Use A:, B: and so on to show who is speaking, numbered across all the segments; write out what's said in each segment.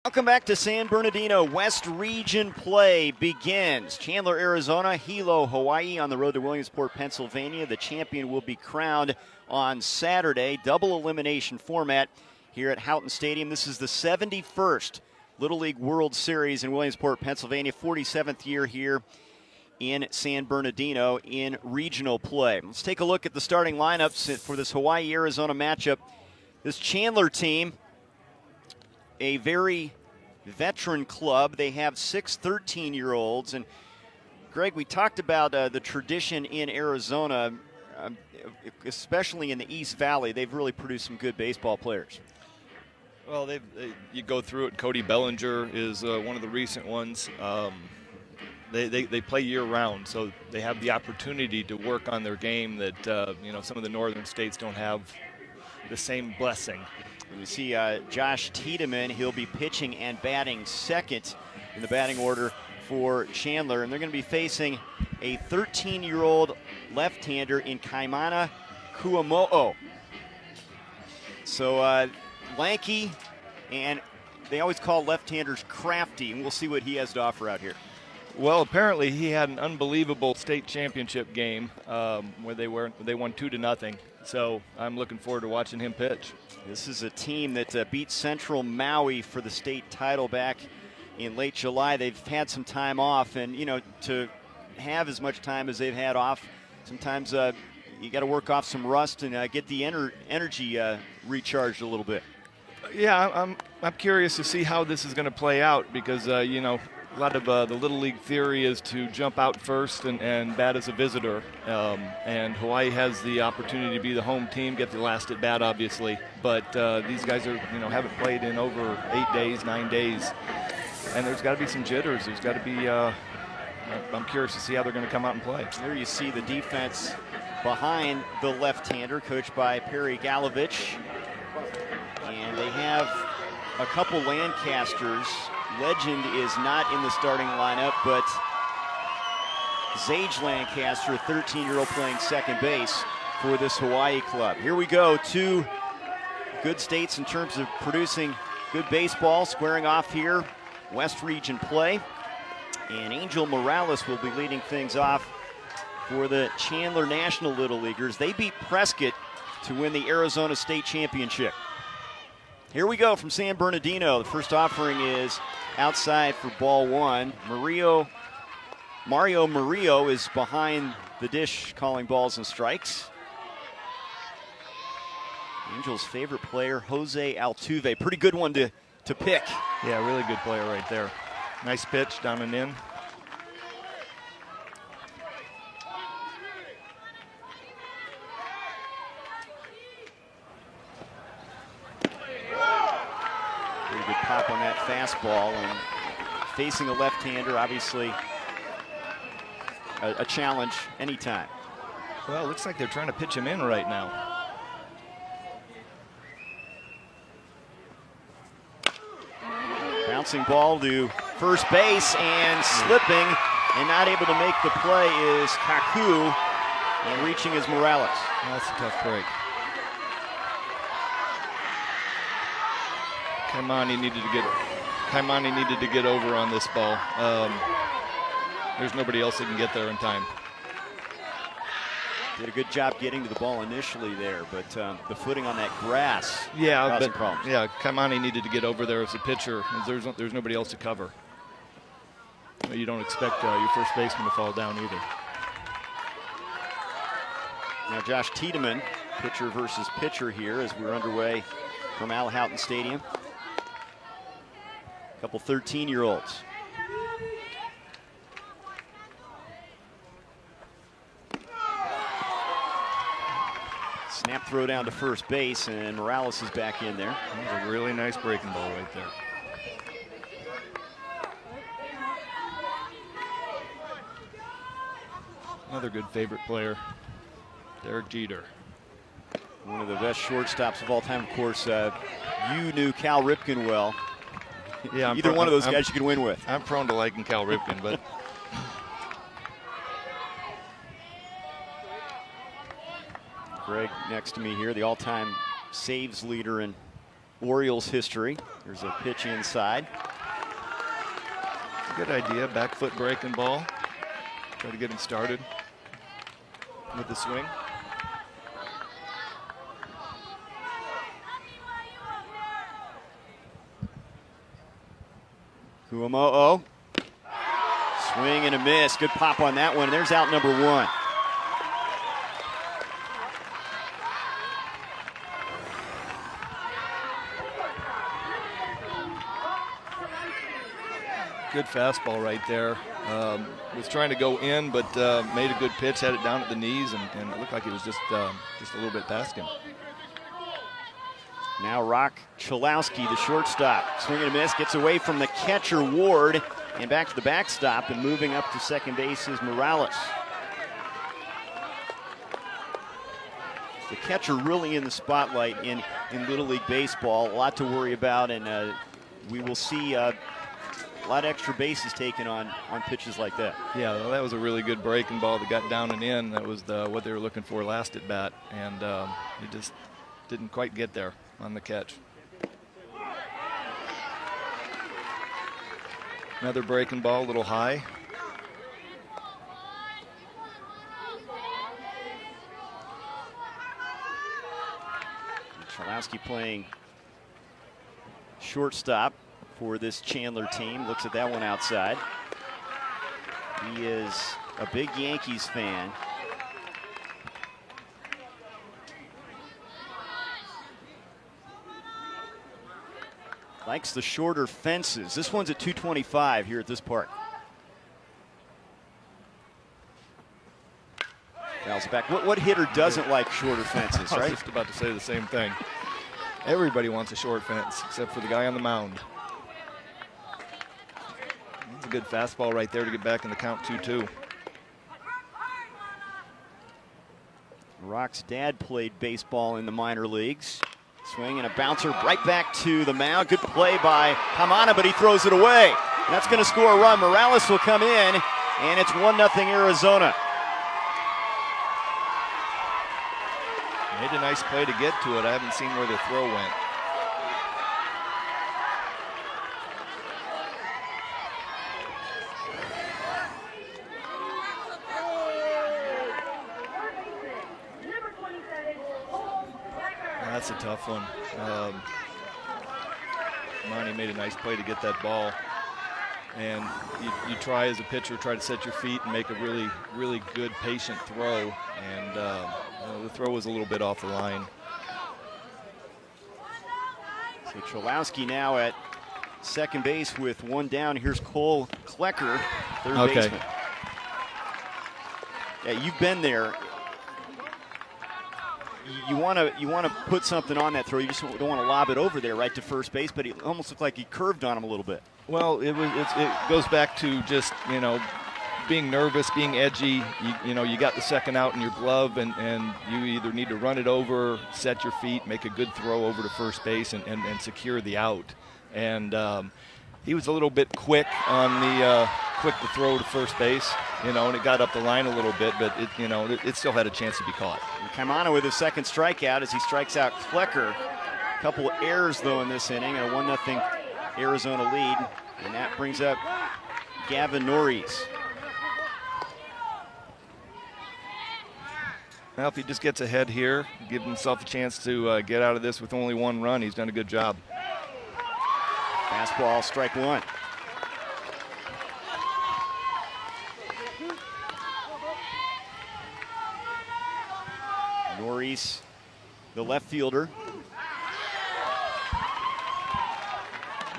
A: Welcome back to San Bernardino. West Region play begins. Chandler, Arizona, Hilo, Hawaii on the road to Williamsport, Pennsylvania. The champion will be crowned on Saturday. Double elimination format here at Houghton Stadium. This is the 71st Little League World Series in Williamsport, Pennsylvania. 47th year here in San Bernardino in regional play. Let's take a look at the starting lineups for this Hawaii-Arizona matchup. This Chandler team, a very veteran club. They have 6 13-year-olds. And Greg, we talked about the tradition in Arizona, especially in the East Valley. They've really produced some good baseball players.
B: Well, you go through it. Cody Bellinger is one of the recent ones. They play year-round, so they have the opportunity to work on their game that some of the northern states don't have the same blessing.
A: You see Josh Tiedemann. He'll be pitching and batting second in the batting order for Chandler. And they're going to be facing a 13-year-old left-hander in Kaimana Kuamo'o. So lanky, and they always call left-handers crafty, and we'll see what he has to offer out here.
B: Well, apparently he had an unbelievable state championship game where they won 2-0. So I'm looking forward to watching him pitch.
A: This is a team that beat Central Maui for the state title back in late July. They've had some time off, and to have as much time as they've had off, sometimes you got to work off some rust and get the energy recharged a little bit.
B: Yeah, I'm curious to see how this is going to play out because a lot of the Little League theory is to jump out first and bat as a visitor. And Hawaii has the opportunity to be the home team, get the last at bat, obviously. But these guys haven't played in over 8 days, 9 days. And there's got to be some jitters. There's got to be, I'm curious to see how they're going to come out and play.
A: There you see the defense behind the left-hander, coached by Perry Galovich. And they have a couple Lancasters. Legend is not in the starting lineup, but Zage Lancaster, a 13-year-old playing second base for this Hawaii club. Here we go, 2 good states in terms of producing good baseball, squaring off here, West Region play. And Angel Morales will be leading things off for the Chandler National Little Leaguers. They beat Prescott to win the Arizona State Championship. Here we go from San Bernardino. The first offering is outside for ball 1. Mario Murillo is behind the dish calling balls and strikes. Angels' favorite player, Jose Altuve. Pretty good one to pick.
B: Yeah, really good player right there. Nice pitch down and in.
A: Good pop on that fastball, and facing a left-hander, obviously a challenge anytime.
B: Well, it looks like they're trying to pitch him in right now.
A: Bouncing ball to first base, and slipping and not able to make the play is Kaku, and reaching is Morales.
B: That's a tough break. Kaimani needed to get over on this ball. There's nobody else that can get there in time.
A: Did a good job getting to the ball initially there, but the footing on that grass
B: causing
A: problems.
B: Yeah, Kaimani needed to get over there as a pitcher. There's nobody else to cover. You don't expect your first baseman to fall down either.
A: Now Josh Tiedemann, pitcher versus pitcher here as we're underway from Al Houghton Stadium. A couple 13-year-olds. Snap throw down to first base, and Morales is back in there.
B: That was a really nice breaking ball right there. Another good favorite player, Derek Jeter.
A: One of the best shortstops of all time, of course. You knew Cal Ripken well.
B: Yeah,
A: Either one of those guys you can win with.
B: I'm prone to liking Cal Ripken, but
A: Greg next to me here, the all-time saves leader in Orioles history. There's a pitch inside.
B: Good idea, back foot breaking ball. Try to get him started with the swing.
A: Kuamo'o. Swing and a miss. Good pop on that one. There's out number one.
B: Good fastball right there. Was trying to go in, but made a good pitch, had it down at the knees, and it looked like it was just a little bit past him.
A: Now Rock Chalowski, the shortstop. Swing and a miss, gets away from the catcher Ward, and back to the backstop, and moving up to second base is Morales. The catcher really in the spotlight in Little League Baseball. A lot to worry about, and we will see a lot of extra bases taken on pitches like that.
B: Yeah, well, that was a really good breaking ball that got down and in. That was what they were looking for last at bat, and he just didn't quite get there on the catch. Another breaking ball, a little high.
A: Chalowski playing shortstop for this Chandler team. Looks at that one outside. He is a big Yankees fan. Likes the shorter fences. This one's at 225 here at this park. Fouls it back. What hitter doesn't like shorter fences, right?
B: I was just about to say the same thing. Everybody wants a short fence, except for the guy on the mound. That's a good fastball right there to get back in the count 2-2.
A: Rock's dad played baseball in the minor leagues. Swing and a bouncer right back to the mound. Good play by Hamana, but he throws it away. And that's going to score a run. Morales will come in, and it's 1-0 Arizona.
B: Made a nice play to get to it. I haven't seen where the throw went. That's a tough one. Monty made a nice play to get that ball. And you try as a pitcher, try to set your feet and make a really, really good patient throw. And the throw was a little bit off the line.
A: So Chalowski now at second base with one down. Here's Cole Klecker, third baseman. Yeah, you've been there. You want to put something on that throw. You just don't want to lob it over there right to first base, but it almost looked like he curved on him a little bit.
B: Well, it goes back to just, being nervous, being edgy. You got the second out in your glove, and you either need to run it over, set your feet, make a good throw over to first base, and secure the out. And he was a little bit quick on the quick to throw to first base, and it got up the line a little bit, but it still had a chance to be caught.
A: Kamana with his second strikeout as he strikes out Klecker. A couple of errors though in this inning, and a 1-0 Arizona lead, and that brings up Gavin Norris.
B: Now, if he just gets ahead here, give himself a chance to get out of this with only one run, he's done a good job.
A: Fastball, strike one. Norris, the left fielder.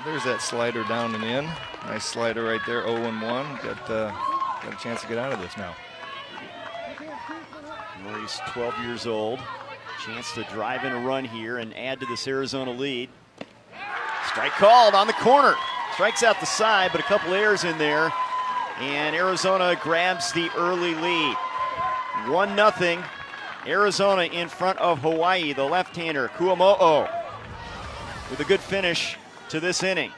B: There's that slider down and in. Nice slider right there, 0-1. Got a chance to get out of this now.
A: Norris, 12 years old. Chance to drive in a run here and add to this Arizona lead. Strike called on the corner. Strikes out the side, but a couple errors in there. And Arizona grabs the early lead. 1-0. Arizona in front of Hawaii. The left-hander, Kuamo'o, with a good finish to this inning.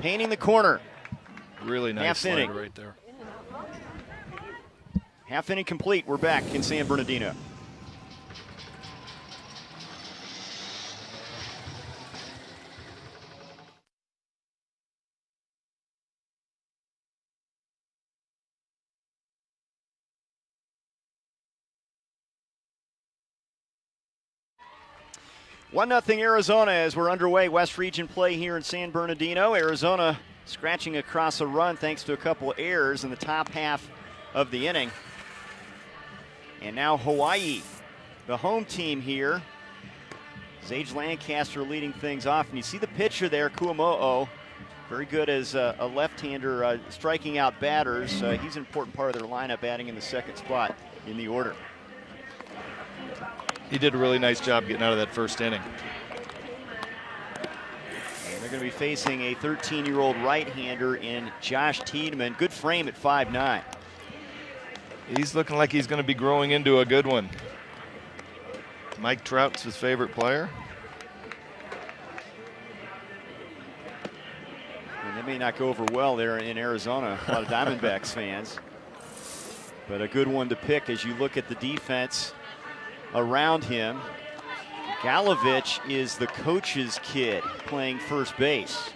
A: Painting the corner.
B: Really nice
A: half
B: slider
A: inning
B: right there.
A: Half inning complete. We're back in San Bernardino. 1-0 Arizona as we're underway. West Region play here in San Bernardino. Arizona scratching across a run thanks to a couple of errors in the top half of the inning. And now Hawaii, the home team here. Zage Lancaster leading things off. And you see the pitcher there, Kuamo'o. Very good as a left-hander striking out batters. He's an important part of their lineup, batting in the second spot in the order.
B: He did a really nice job getting out of that first inning.
A: And they're going to be facing a 13-year-old right-hander in Josh Tiedemann. Good frame at 5'9".
B: He's looking like he's going to be growing into a good one. Mike Trout's his favorite player.
A: And that may not go over well there in Arizona. A lot of Diamondbacks fans. But a good one to pick as you look at the defense around him. Galovich is the coach's kid playing first base.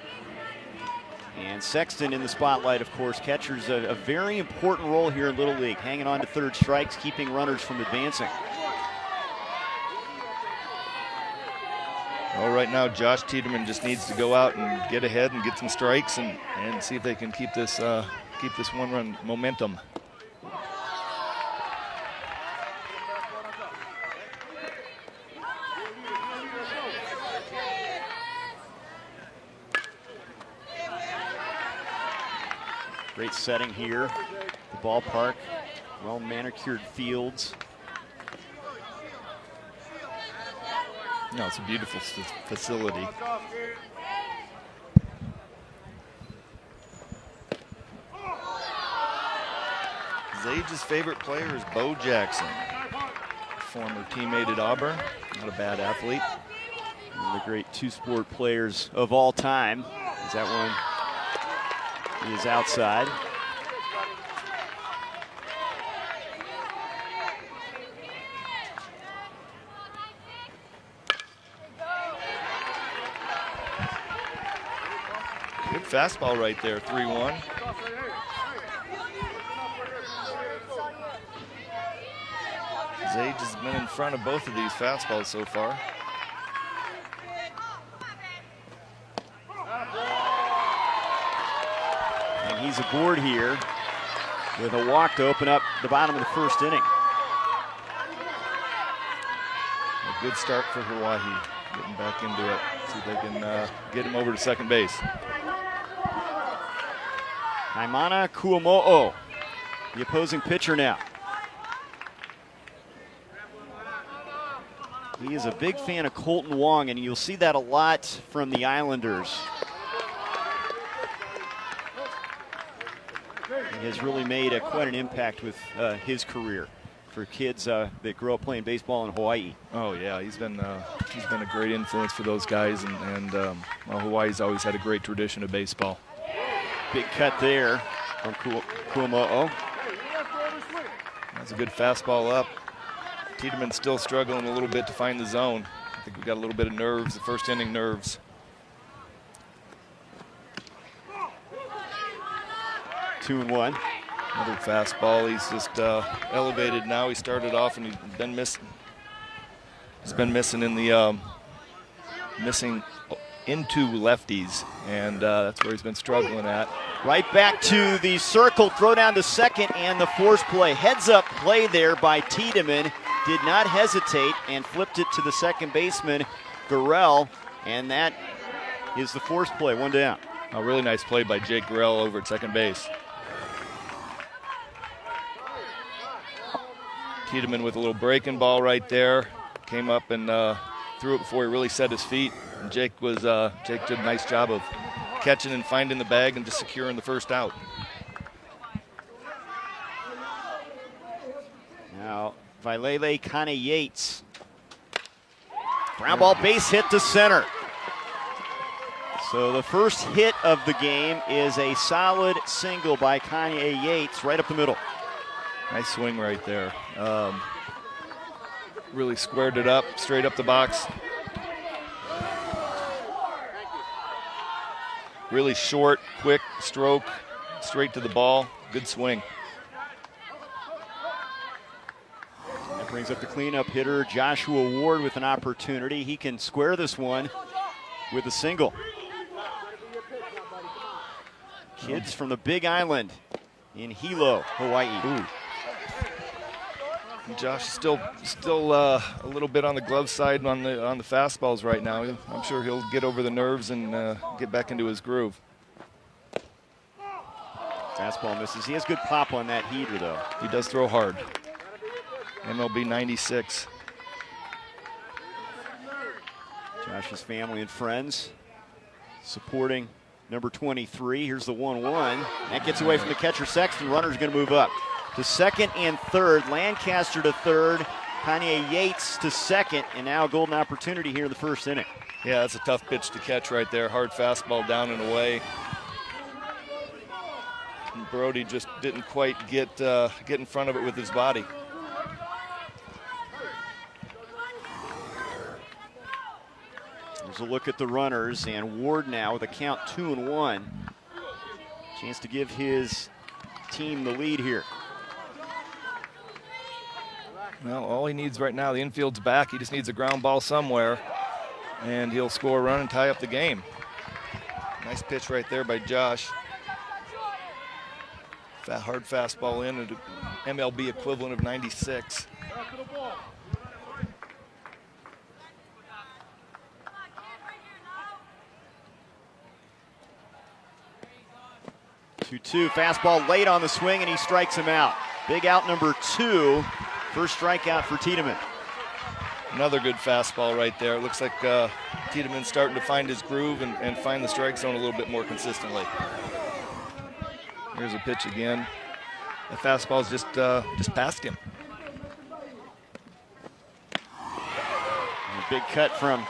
A: And Sexton in the spotlight, of course. Catcher's a very important role here in Little League, hanging on to third strikes, keeping runners from advancing.
B: Well, right now, Josh Tiedemann just needs to go out and get ahead and get some strikes and see if they can keep this one-run momentum.
A: Great setting here, the ballpark, well-manicured fields.
B: No, it's a beautiful facility. Zage's favorite player is Bo Jackson, former teammate at Auburn, not a bad athlete.
A: One of the great two-sport players of all time. Is that one? He is outside.
B: Good fastball right there, 3-1. Zage has been in front of both of these fastballs so far.
A: And he's aboard here with a walk to open up the bottom of the first inning.
B: A good start for Hawaii, getting back into it. See if they can get him over to second base.
A: Haimana Kuamo'o, the opposing pitcher now. He is a big fan of Colton Wong, and you'll see that a lot from the Islanders. He has really made quite an impact with his career for kids that grow up playing baseball in Hawaii.
B: Oh yeah, he's been a great influence for those guys, and well, Hawaii's always had a great tradition of baseball.
A: Big cut there from Kuamo'o.
B: That's a good fastball up. Tiedemann's still struggling a little bit to find the zone. I think we got a little bit of nerves, the first inning nerves.
A: Two and one.
B: Another fastball. He's just elevated now. He started off and he's been missing. He's been missing in the missing into lefties, and that's where he's been struggling at.
A: Right back to the circle, throw down to second, and the force play. Heads up play there by Tiedemann. Did not hesitate and flipped it to the second baseman, Gurrell, and that is the force play, one down.
B: A really nice play by Jake Gurrell over at second base. Tiedemann with a little breaking ball right there. Came up and threw it before he really set his feet. And Jake did a nice job of catching and finding the bag and just securing the first out.
A: Now, Vailele Kane Yates. Ground ball base hit to center. So the first hit of the game is a solid single by Kanye Yates right up the middle.
B: Nice swing right there. Really squared it up, straight up the box. Really short, quick stroke, straight to the ball. Good swing.
A: Brings up the cleanup hitter, Joshua Ward, with an opportunity. He can square this one with a single. Kids from the Big Island in Hilo, Hawaii.
B: Ooh. Josh still a little bit on the glove side on the fastballs right now. I'm sure he'll get over the nerves and get back into his groove.
A: Fastball misses. He has good pop on that heater, though.
B: He does throw hard. MLB 96.
A: Josh's family and friends supporting number 23. Here's the 1-1. That gets away from the catcher, Sexton. Runner's going to move up to second and third. Lancaster to third. Kanye Yates to second. And now a golden opportunity here in the first inning.
B: Yeah, that's a tough pitch to catch right there. Hard fastball down and away. And Brody just didn't quite get in front of it with his body.
A: There's a look at the runners, and Ward now with a count 2-1. Chance to give his team the lead here.
B: Well, all he needs right now, the infield's back. He just needs a ground ball somewhere, and he'll score a run and tie up the game. Nice pitch right there by Josh. Hard fastball in, an MLB equivalent of 96.
A: 2-2, fastball late on the swing, and he strikes him out. Big out number 2, first strikeout for Tiedemann.
B: Another good fastball right there. It looks like Tiedemann's starting to find his groove and find the strike zone a little bit more consistently. Here's a pitch again. The fastball's just past him.
A: And a big cut from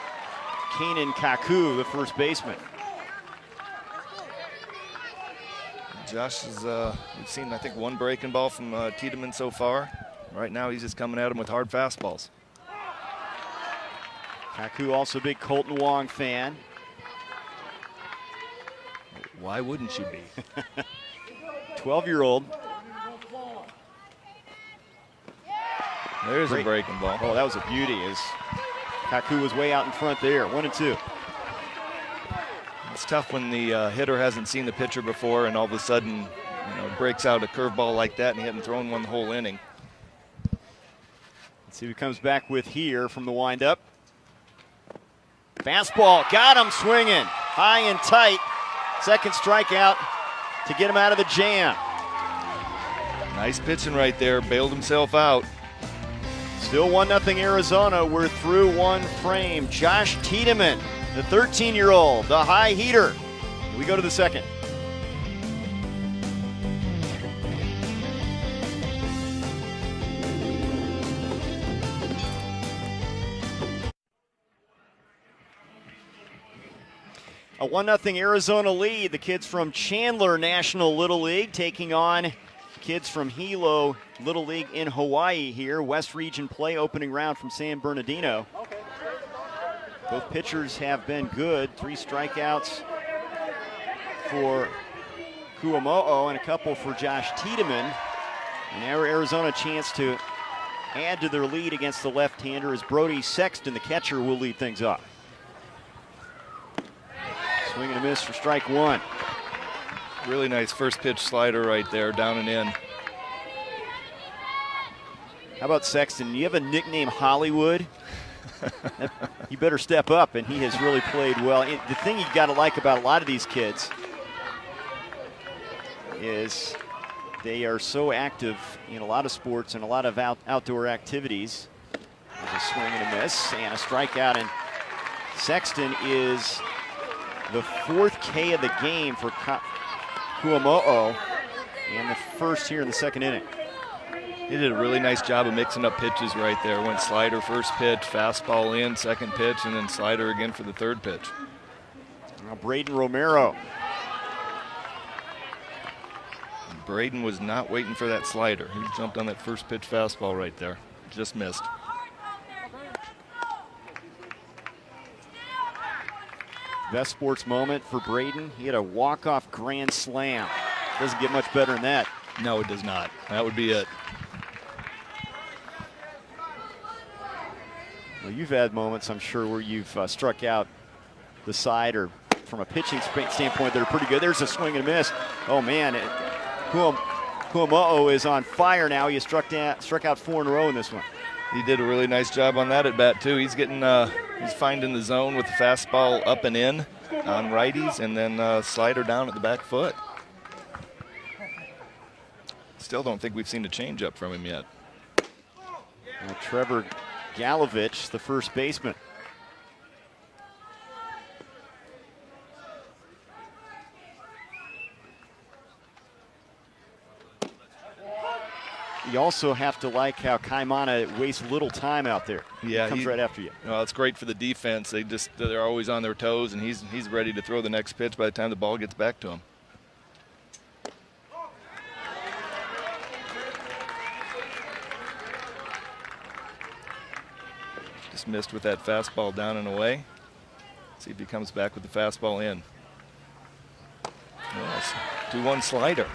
A: Kanan Kaku, the first baseman.
B: Josh is, we've seen, I think, one breaking ball from Tiedemann so far. Right now, he's just coming at him with hard fastballs.
A: Kaku also a big Colton Wong fan.
B: Why wouldn't you be?
A: 12-year-old.
B: There's a breaking ball.
A: Oh, that was a beauty as Kaku was way out in front there. 1-2.
B: It's tough when the hitter hasn't seen the pitcher before and all of a sudden, breaks out a curveball like that and he hadn't thrown one the whole inning.
A: Let's see who comes back with here from the windup. Fastball, got him swinging, high and tight. Second strikeout to get him out of the jam.
B: Nice pitching right there, bailed himself out.
A: Still 1-0 Arizona. We're through one frame. Josh Tiedemann, the 13-year-old, the high heater. We go to the second. A 1-0 Arizona lead. The kids from Chandler National Little League taking on kids from Hilo Little League in Hawaii here. West Region play opening round from San Bernardino. Both pitchers have been good. 3 strikeouts for Kuamo'o and a couple for Josh Tiedemann. And now Arizona a chance to add to their lead against the left-hander as Brody Sexton, the catcher, will lead things off. Swing and a miss for strike 1.
B: Really nice first pitch slider right there, down and in.
A: How about Sexton? You have a nickname, Hollywood. You better step up, and he has really played well. The thing you got to like about a lot of these kids is they are so active in a lot of sports and a lot of outdoor activities. There's a swing and a miss and a strikeout, and Sexton is the 4th K of the game for Kuamo'o and the first here in the second inning.
B: He did a really nice job of mixing up pitches right there. Went slider first pitch, fastball in, second pitch, and then slider again for the third pitch.
A: Now Braden Romero.
B: Braden was not waiting for that slider. He jumped on that first pitch fastball right there. Just missed.
A: Best sports moment for Braden. He had a walk-off grand slam. Doesn't get much better than that.
B: No, it does not. That would be it.
A: Well, you've had moments, I'm sure, where you've struck out the side or from a pitching standpoint, they're pretty good. There's a swing and a miss. Oh, man. Kuamo'o is on fire now. He has struck out 4 in a row in this one.
B: He did a really nice job on that at bat, too. He's getting, he's finding the zone with the fastball up and in on righties, and then slider down at the back foot. Still don't think we've seen a changeup from him yet.
A: Well, Trevor Galovich, the first baseman. You also have to like how Kaimana wastes little time out there.
B: Yeah,
A: he comes right after you.
B: Well, it's great for the defense. They're always on their toes, and he's ready to throw the next pitch by the time the ball gets back to him. Just missed with that fastball down and away. See if he comes back with the fastball in. Yes, 2-1 slider.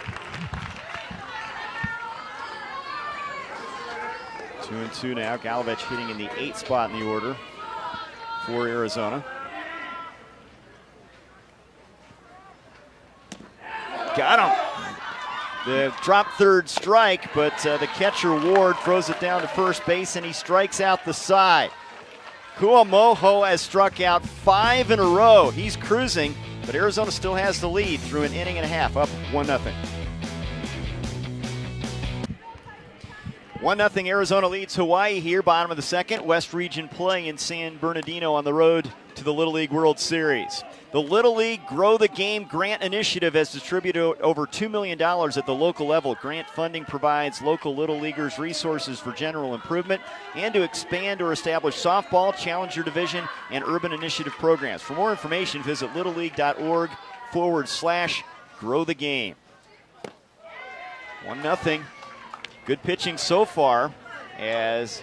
A: 2-2 now. Galovich hitting in the 8th spot in the order for Arizona. Got him. The drop third strike, but the catcher Ward throws it down to first base, and he strikes out the side. Kuamo'o has struck out 5 in a row. He's cruising, but Arizona still has the lead through an inning and a half, up 1-0. 1-0 Arizona leads Hawaii here, bottom of the second. West Region play in San Bernardino on the road to the Little League World Series. The Little League Grow the Game Grant Initiative has distributed over $2 million at the local level. Grant funding provides local Little Leaguers resources for general improvement and to expand or establish softball, challenger division, and urban initiative programs. For more information, visit littleleague.org/grow the game. 1-0. Good pitching so far as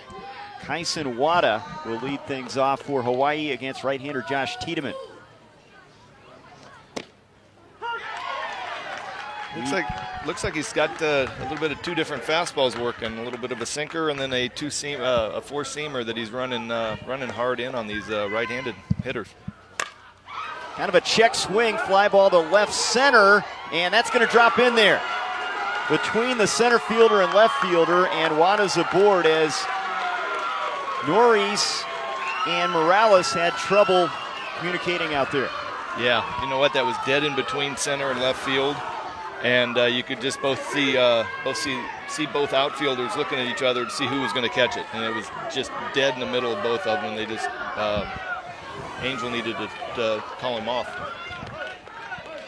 A: Kaisen Wada will lead things off for Hawaii against right-hander Josh Tiedemann.
B: Looks like he's got a little bit of 2 different fastballs working, a little bit of a sinker and then a four-seamer that he's running hard in on these right-handed hitters.
A: Kind of a check swing, fly ball to left center, and that's going to drop in there. Between the center fielder and left fielder, and Wada's aboard as Norris and Morales had trouble communicating out there.
B: Yeah, you know what? That was dead in between center and left field, and you could just see both outfielders looking at each other to see who was going to catch it, and it was just dead in the middle of both of them. And they just Angel needed to call him off.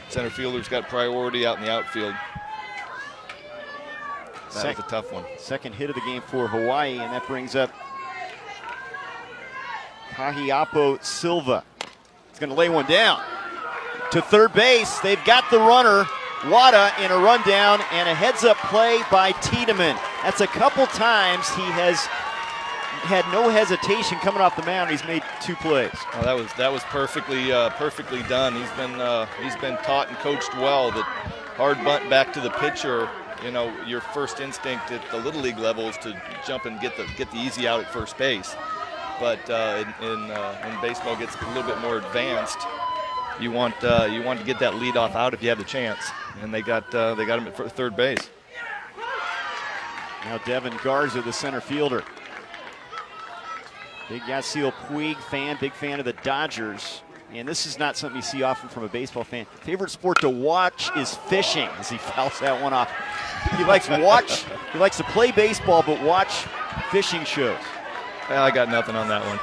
B: Center fielder's got priority out in the outfield. That was a tough one.
A: Second hit of the game for Hawaii, and that brings up Kahiapo Silva. He's going to lay one down to third base. They've got the runner, Wada, in a rundown, and a heads-up play by Tiedemann. That's a couple times he has had no hesitation coming off the mound. He's made 2 plays.
B: Oh, that was perfectly done. He's been taught and coached well that hard bunt back to the pitcher. You know, your first instinct at the Little League level is to jump and get the easy out at first base. But when baseball gets a little bit more advanced, you want to get that leadoff out if you have the chance. And they got him at third base.
A: Now Devin Garza, the center fielder. Big Yasiel Puig fan, big fan of the Dodgers. And this is not something you see often from a baseball fan. Favorite sport to watch is fishing, as he fouls that one off. He likes to play baseball, but watch fishing shows.
B: Well, I got nothing on that one.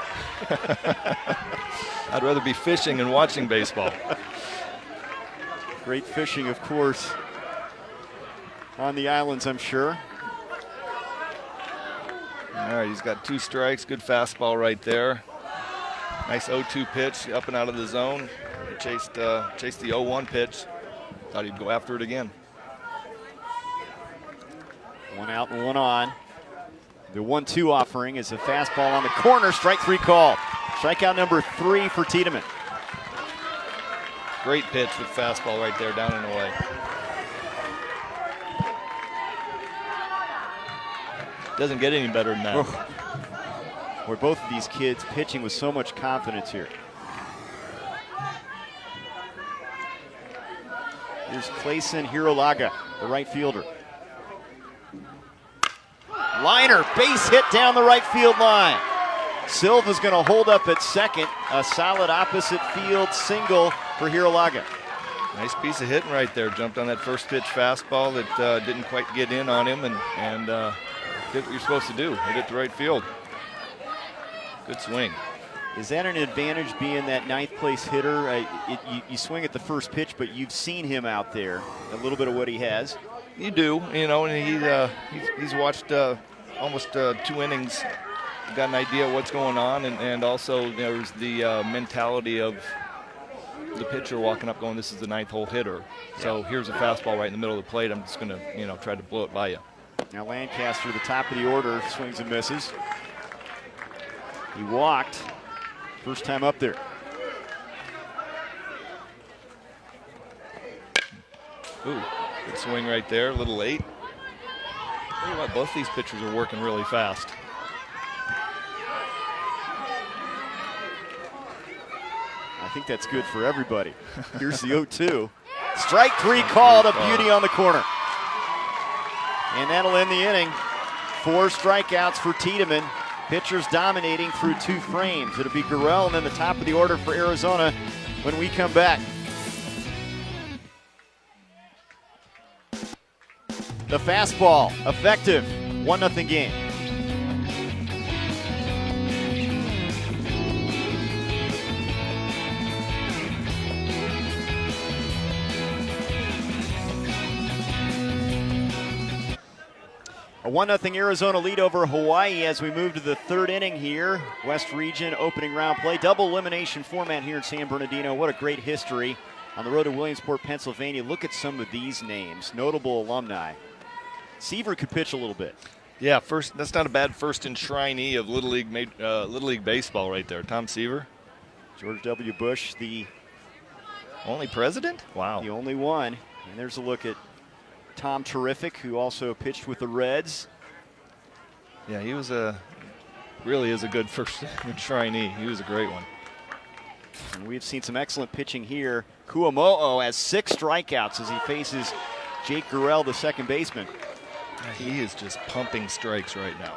B: I'd rather be fishing and watching baseball.
A: Great fishing, of course, on the islands, I'm sure.
B: All right, he's got 2 strikes. Good fastball right there. Nice 0-2 pitch up and out of the zone. He chased the 0-1 pitch. Thought he'd go after it again.
A: 1 out and 1 on. The 1-2 offering is a fastball on the corner. Strike 3 call. Strikeout number 3 for Tiedemann.
B: Great pitch with fastball right there, down and away. Doesn't get any better than that.
A: Boy, both of these kids pitching with so much confidence here. Here's Clayson Hirolaga, the right fielder. Liner, base hit down the right field line. Silva's going to hold up at second. A solid opposite field single for Hirolaga.
B: Nice piece of hitting right there. Jumped on that first pitch fastball that didn't quite get in on him and did what you're supposed to do. Hit it to right field. Good swing.
A: Is that an advantage being that ninth place hitter? You swing at the first pitch, but you've seen him out there, a little bit of what he has.
B: You do, and he's watched almost 2 innings, got an idea of what's going on, and also there's the mentality of the pitcher walking up going, this is the 9th hole hitter. So here's a fastball right in the middle of the plate. I'm just going to try to blow it by you.
A: Now Lancaster, the top of the order, swings and misses. He walked. First time up there.
B: Ooh, good swing right there, a little late. Tell you what, both these pitchers are working really fast.
A: I think that's good for everybody. Here's the 0-2. Strike 3 called, a beauty on the corner. And that'll end the inning. 4 strikeouts for Tiedemann. Pitchers dominating through 2 frames. It'll be Gurriel and then the top of the order for Arizona when we come back. The fastball, effective, 1-0 game. A 1-0 Arizona lead over Hawaii as we move to the 3rd inning here. West Region opening round play. Double elimination format here in San Bernardino. What a great history on the road to Williamsport, Pennsylvania. Look at some of these names. Notable alumni. Seaver could pitch a little bit.
B: Yeah, that's not a bad first enshrinee of Little League baseball right there. Tom Seaver.
A: George W. Bush, the
B: only president? Wow.
A: The only one. And there's a look at Tom Terrific, who also pitched with the Reds.
B: Yeah, he was really is a good first enshrinee. He was a great one.
A: And we've seen some excellent pitching here. Kuamo'o has 6 strikeouts as he faces Jake Gurriel, the second baseman.
B: He is just pumping strikes right now.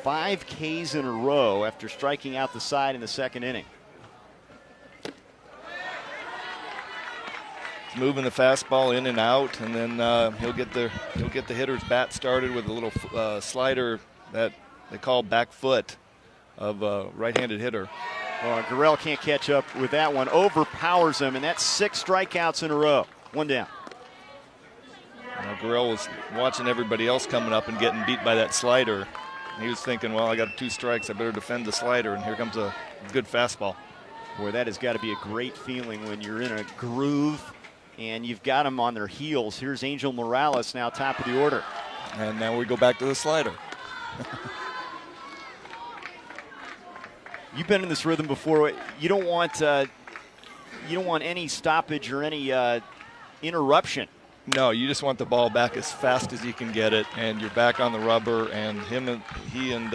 A: 5 Ks in a row after striking out the side in the 2nd inning.
B: Moving the fastball in and out, and then he'll get the hitter's bat started with a little slider that they call back foot of a right-handed hitter.
A: Gurriel can't catch up with that one. Overpowers him, and that's 6 strikeouts in a row. 1 down.
B: Gurriel was watching everybody else coming up and getting beat by that slider. And he was thinking, well, I got 2 strikes. I better defend the slider, and here comes a good fastball.
A: Boy, that has got to be a great feeling when you're in a groove and you've got them on their heels. Here's Angel Morales now top of the order.
B: And now we go back to the slider.
A: You've been in this rhythm before. You don't want any stoppage or any interruption.
B: No, you just want the ball back as fast as you can get it, and you're back on the rubber. And he and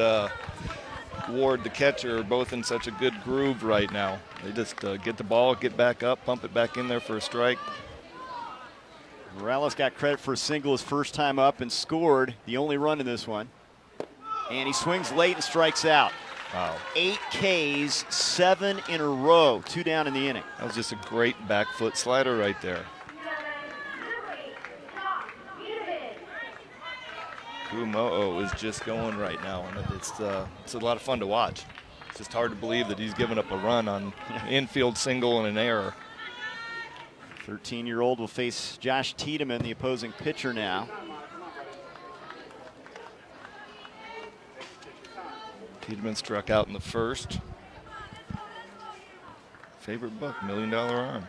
B: Ward, the catcher, are both in such a good groove right now. They just get the ball, get back up, pump it back in there for a strike.
A: Morales got credit for a single his first time up and scored the only run in this one. And he swings late and strikes out.
B: Wow.
A: 8 Ks, 7 in a row, 2 down in the inning.
B: That was just a great back foot slider right there. Kuamo'o is just going right now, and it's a lot of fun to watch. It's just hard to believe that he's given up a run on infield single and an error.
A: 13-year-old will face Josh Tiedemann, the opposing pitcher now.
B: Tiedemann struck out in the first. Favorite book, $1 Million Arm.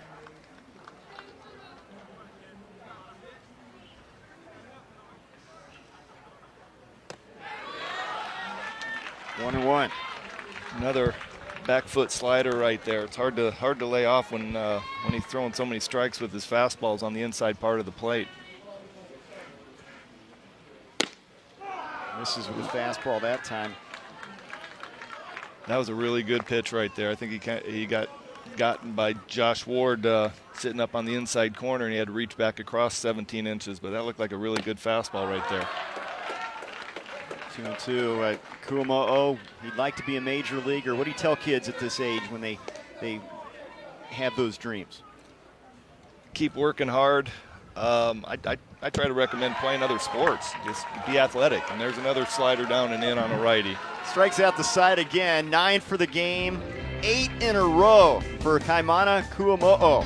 A: One and one.
B: Another back foot slider right there. It's hard to lay off when he's throwing so many strikes with his fastballs on the inside part of the plate.
A: This is with fastball that time.
B: That was a really good pitch right there. I think he got gotten by Josh Ward sitting up on the inside corner, and he had to reach back across 17 inches. But that looked like a really good fastball right there.
A: 2-2. Kuamo'o, he'd like to be a major leaguer. What do you tell kids at this age when they have those dreams?
B: Keep working hard. I try to recommend playing other sports. Just be athletic. And there's another slider down and in on a righty.
A: Strikes out the side again. 9 for the game. 8 in a row for Kaimana Kuamo'o.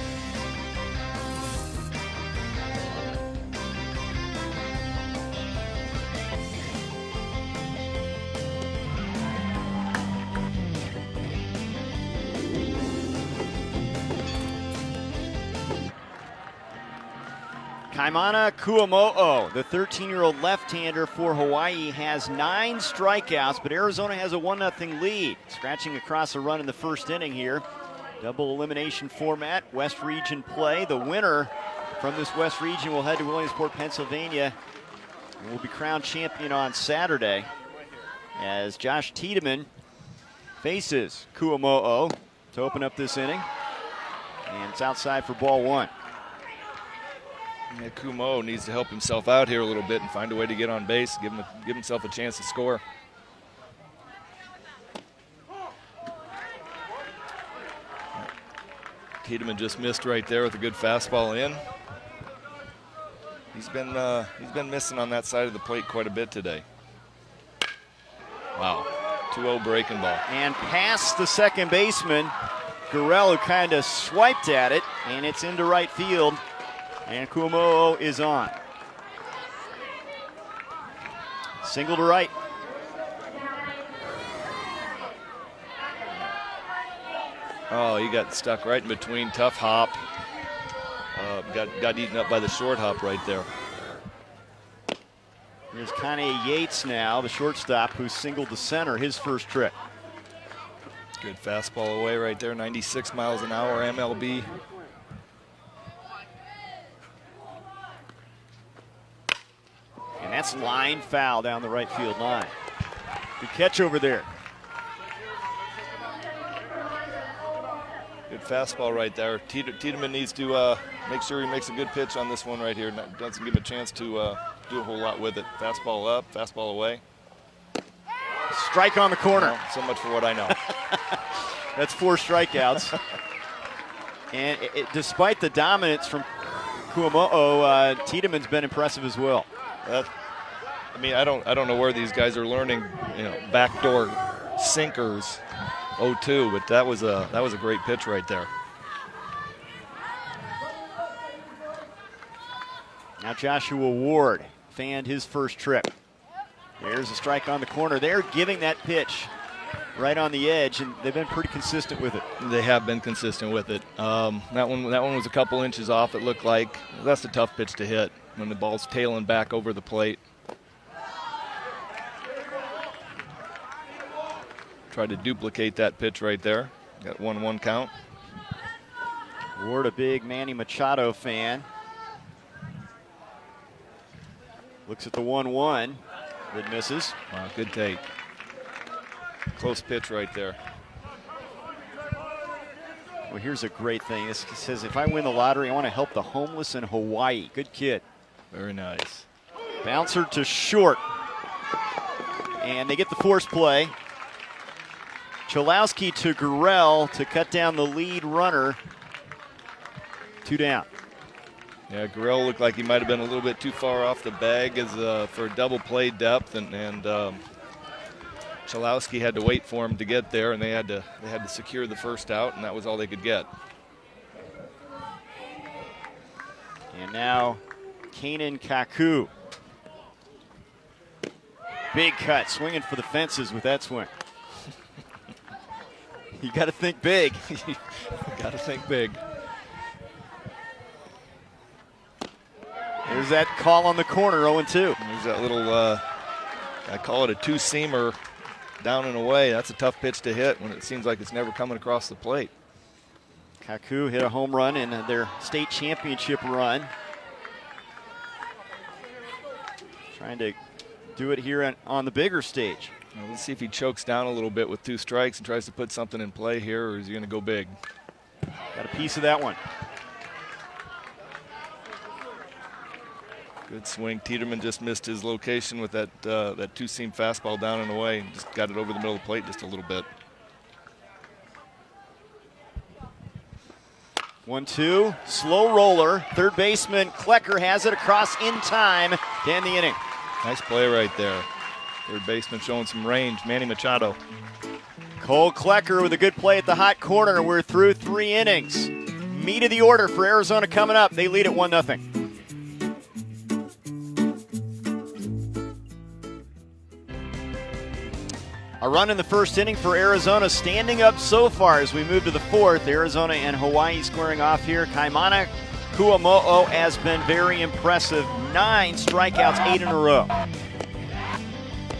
A: Kaimana Kuamo'o, the 13-year-old left-hander for Hawaii, has 9 strikeouts, but Arizona has a 1-0 lead. Scratching across a run in the first inning here. Double elimination format, West Region play. The winner from this West Region will head to Williamsport, Pennsylvania, and will be crowned champion on Saturday as Josh Tiedemann faces Kuamo'o to open up this inning. And it's outside for ball 1.
B: Yeah, Kuamo'o needs to help himself out here a little bit and find a way to get on base, give himself a chance to score. Tiedemann just missed right there with a good fastball in. He's been missing on that side of the plate quite a bit today. Wow, 2-0 breaking ball.
A: And past the second baseman, Gurriel, who kind of swiped at it, and it's into right field. And Kuamo'o is on. Single to right.
B: Oh, he got stuck right in between. Tough hop. Got eaten up by the short hop right there.
A: Here's Kanye Yates now, the shortstop, who singled to center his first trip.
B: Good fastball away right there. 96 miles an hour MLB.
A: And that's line foul down the right field line. Good catch over there.
B: Good fastball right there. Tiedemann needs to make sure he makes a good pitch on this one right here. Doesn't give him a chance to do a whole lot with it. Fastball up, fastball away.
A: Strike on the corner.
B: Well, so much for what I know.
A: That's 4 strikeouts. And despite the dominance from Kuamo'o, Tiedemann's been impressive as well.
B: I mean, I don't know where these guys are learning, backdoor sinkers. 0-2, but that was a great pitch right there.
A: Now Joshua Ward fanned his first trip. There's a strike on the corner. They're giving that pitch right on the edge, and they've been pretty consistent with it.
B: They have been consistent with it. That one was a couple inches off, it looked like. That's a tough pitch to hit when the ball's tailing back over the plate. Tried to duplicate that pitch right there. Got 1-1 count.
A: Ward, a big Manny Machado fan. Looks at the 1-1 that misses.
B: Wow, good take. Close pitch right there.
A: Well, here's a great thing. This says, if I win the lottery, I want to help the homeless in Hawaii. Good kid.
B: Very nice.
A: Bouncer to short. And they get the force play. Cholowski to Gurriel to cut down the lead runner. 2 down.
B: Yeah, Gurriel looked like he might have been a little bit too far off the bag for a double play depth, and Cholowski had to wait for him to get there, and they had to secure the first out, and that was all they could get.
A: And now Kanan Kaku. Big cut, swinging for the fences with that swing. You got to think big.
B: Got to think big.
A: There's that call on the corner, 0-2.
B: There's that little, I call it a 2-seamer down and away. That's a tough pitch to hit when it seems like it's never coming across the plate.
A: Kaku hit a home run in their state championship run. Trying to do it here on the bigger stage.
B: Well, let's see if he chokes down a little bit with 2 strikes and tries to put something in play here, or is he going to go big?
A: Got a piece of that one.
B: Good swing. Tiedemann just missed his location with that that 2-seam fastball down and away, and just got it over the middle of the plate just a little bit.
A: 1-2, slow roller. Third baseman Klecker has it across in time to end the inning.
B: Nice play right there. Third baseman showing some range. Manny Machado.
A: Cole Klecker with a good play at the hot corner. We're through 3 innings. Meat of the order for Arizona coming up. They lead at 1-0. A run in the first inning for Arizona, standing up so far as we move to the 4th. Arizona and Hawaii squaring off here. Kaimana Kuamo'o has been very impressive. 9 strikeouts, 8 in a row.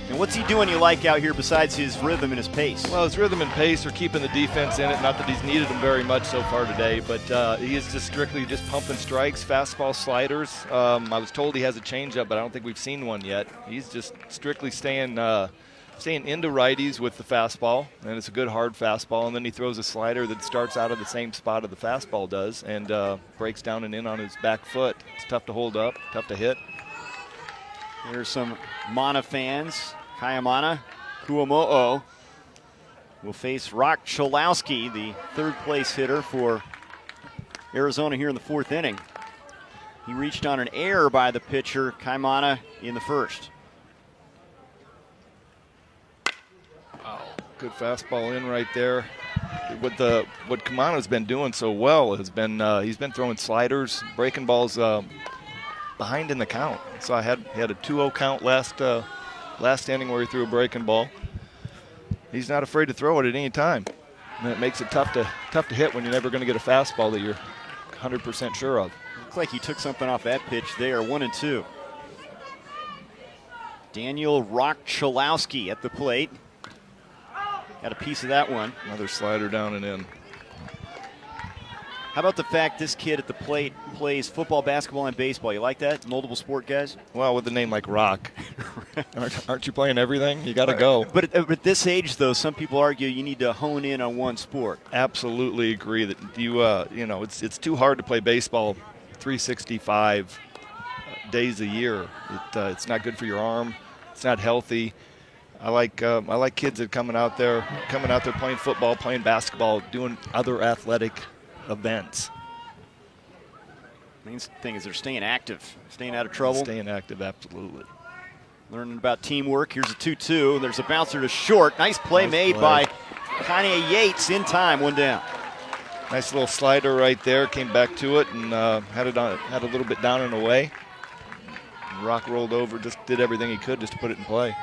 A: And what's he doing you like out here besides his rhythm and his pace?
B: Well, his rhythm and pace are keeping the defense in it. Not that he's needed them very much so far today, but he is just strictly just pumping strikes, fastball, sliders. I was told he has a changeup, but I don't think we've seen one yet. He's just strictly staying into righties with the fastball, and it's a good hard fastball, and then he throws a slider that starts out of the same spot of the fastball does and breaks down and in on his back foot. It's tough to hold up, tough to hit.
A: Here's some Mana fans. Kaimana Kuamo'o will face Rock Cholowski, the 3rd place hitter for Arizona here in the 4th inning. He reached on an error by the pitcher, Kaimana, in the 1st.
B: Good fastball in right there. What Kamano's been doing so well has been he's been throwing sliders, breaking balls behind in the count. So he had a 2-0 count last inning where he threw a breaking ball. He's not afraid to throw it at any time, and it makes it tough to hit when you're never going to get a fastball that you're 100% sure of.
A: Looks like he took something off that pitch there. 1-2. Daniel Rock Cholowski at the plate. Got a piece of that one.
B: Another slider down and in.
A: How about the fact this kid at the plate plays football, basketball, and baseball? You like that? Multiple sport guys?
B: Well, with a name like Rock, aren't you playing everything? You got to go.
A: But at this age, though, some people argue you need to hone in on one sport.
B: Absolutely agree that it's too hard to play baseball 365 days a year. It's not good for your arm. It's not healthy. I like kids that are coming out there playing football, playing basketball, doing other athletic events.
A: Main thing is they're staying active, staying out of trouble.
B: Staying active, absolutely.
A: Learning about teamwork. Here's a 2-2. There's a bouncer to short. Nice play made by Kanye Yates in time. 1 down.
B: Nice little slider right there. Came back to it and had a little bit down and away. Rock rolled over, just did everything he could just to put it in play.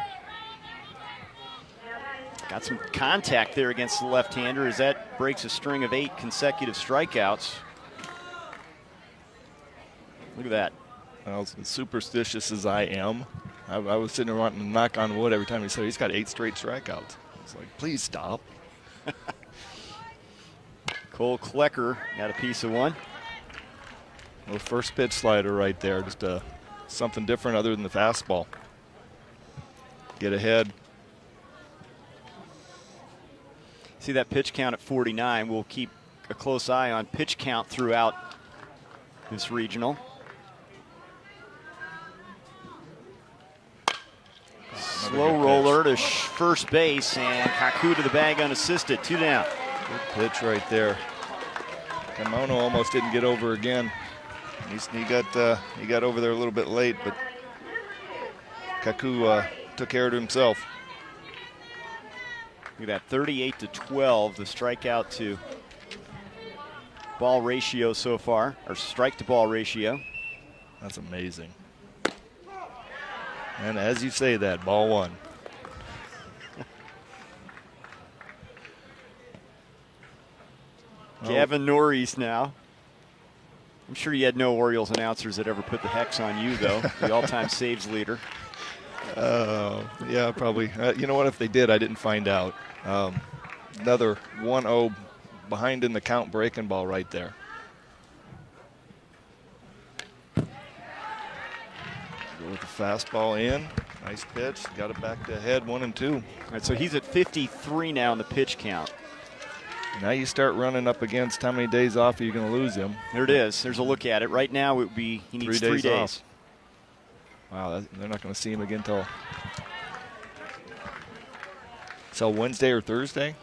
A: Got some contact there against the left-hander as that breaks a string of 8 consecutive strikeouts. Look at that.
B: Well, as superstitious as I am, I was sitting there wanting to knock on wood every time he said he's got 8 straight strikeouts. It's like, please stop.
A: Cole Klecker got a piece of one.
B: Well, first pitch slider right there, just something different other than the fastball. Get ahead.
A: See that pitch count at 49. We'll keep a close eye on pitch count throughout this regional. Slow roller to first base, and Kaku to the bag unassisted. 2 down.
B: Good pitch right there. Kamono almost didn't get over again. He got over there a little bit late, but Kaku took care of it himself.
A: Look at that, 38-12, the strikeout to ball ratio so far, or strike to ball ratio.
B: That's amazing. And as you say that, ball 1.
A: Gavin Norris now. I'm sure you had no Orioles announcers that ever put the hex on you, though, the all-time saves leader.
B: Yeah, probably. You know what? If they did, I didn't find out. Another 1-0 behind in the count breaking ball right there. Go with the fastball in. Nice pitch. Got it back to head 1-2.
A: All right, so he's at 53 now in the pitch count.
B: Now you start running up against how many days off are you going to lose him.
A: There it is. There's a look at it. Right now it would be he needs 3 days.
B: Off. Wow, they're not going to see him again till Wednesday or Thursday.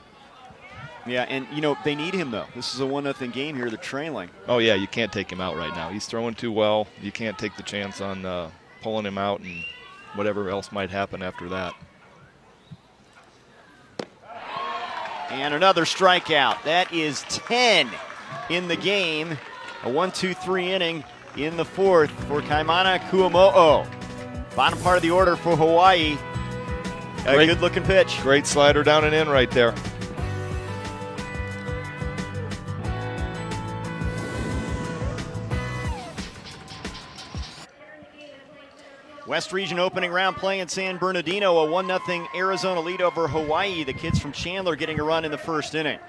A: Yeah, and they need him though. This is a 1-0 game here. They're trailing.
B: Oh yeah, you can't take him out right now. He's throwing too well. You can't take the chance on pulling him out and whatever else might happen after that.
A: And another strikeout. That is 10 in the game. A 1-2-3 inning in the fourth for Kaimana Kuamo'o. Bottom part of the order for Hawaii. A good-looking pitch.
B: Great slider down and in right there.
A: West Region opening round play in San Bernardino. A 1-0 Arizona lead over Hawaii. The kids from Chandler getting a run in the first inning.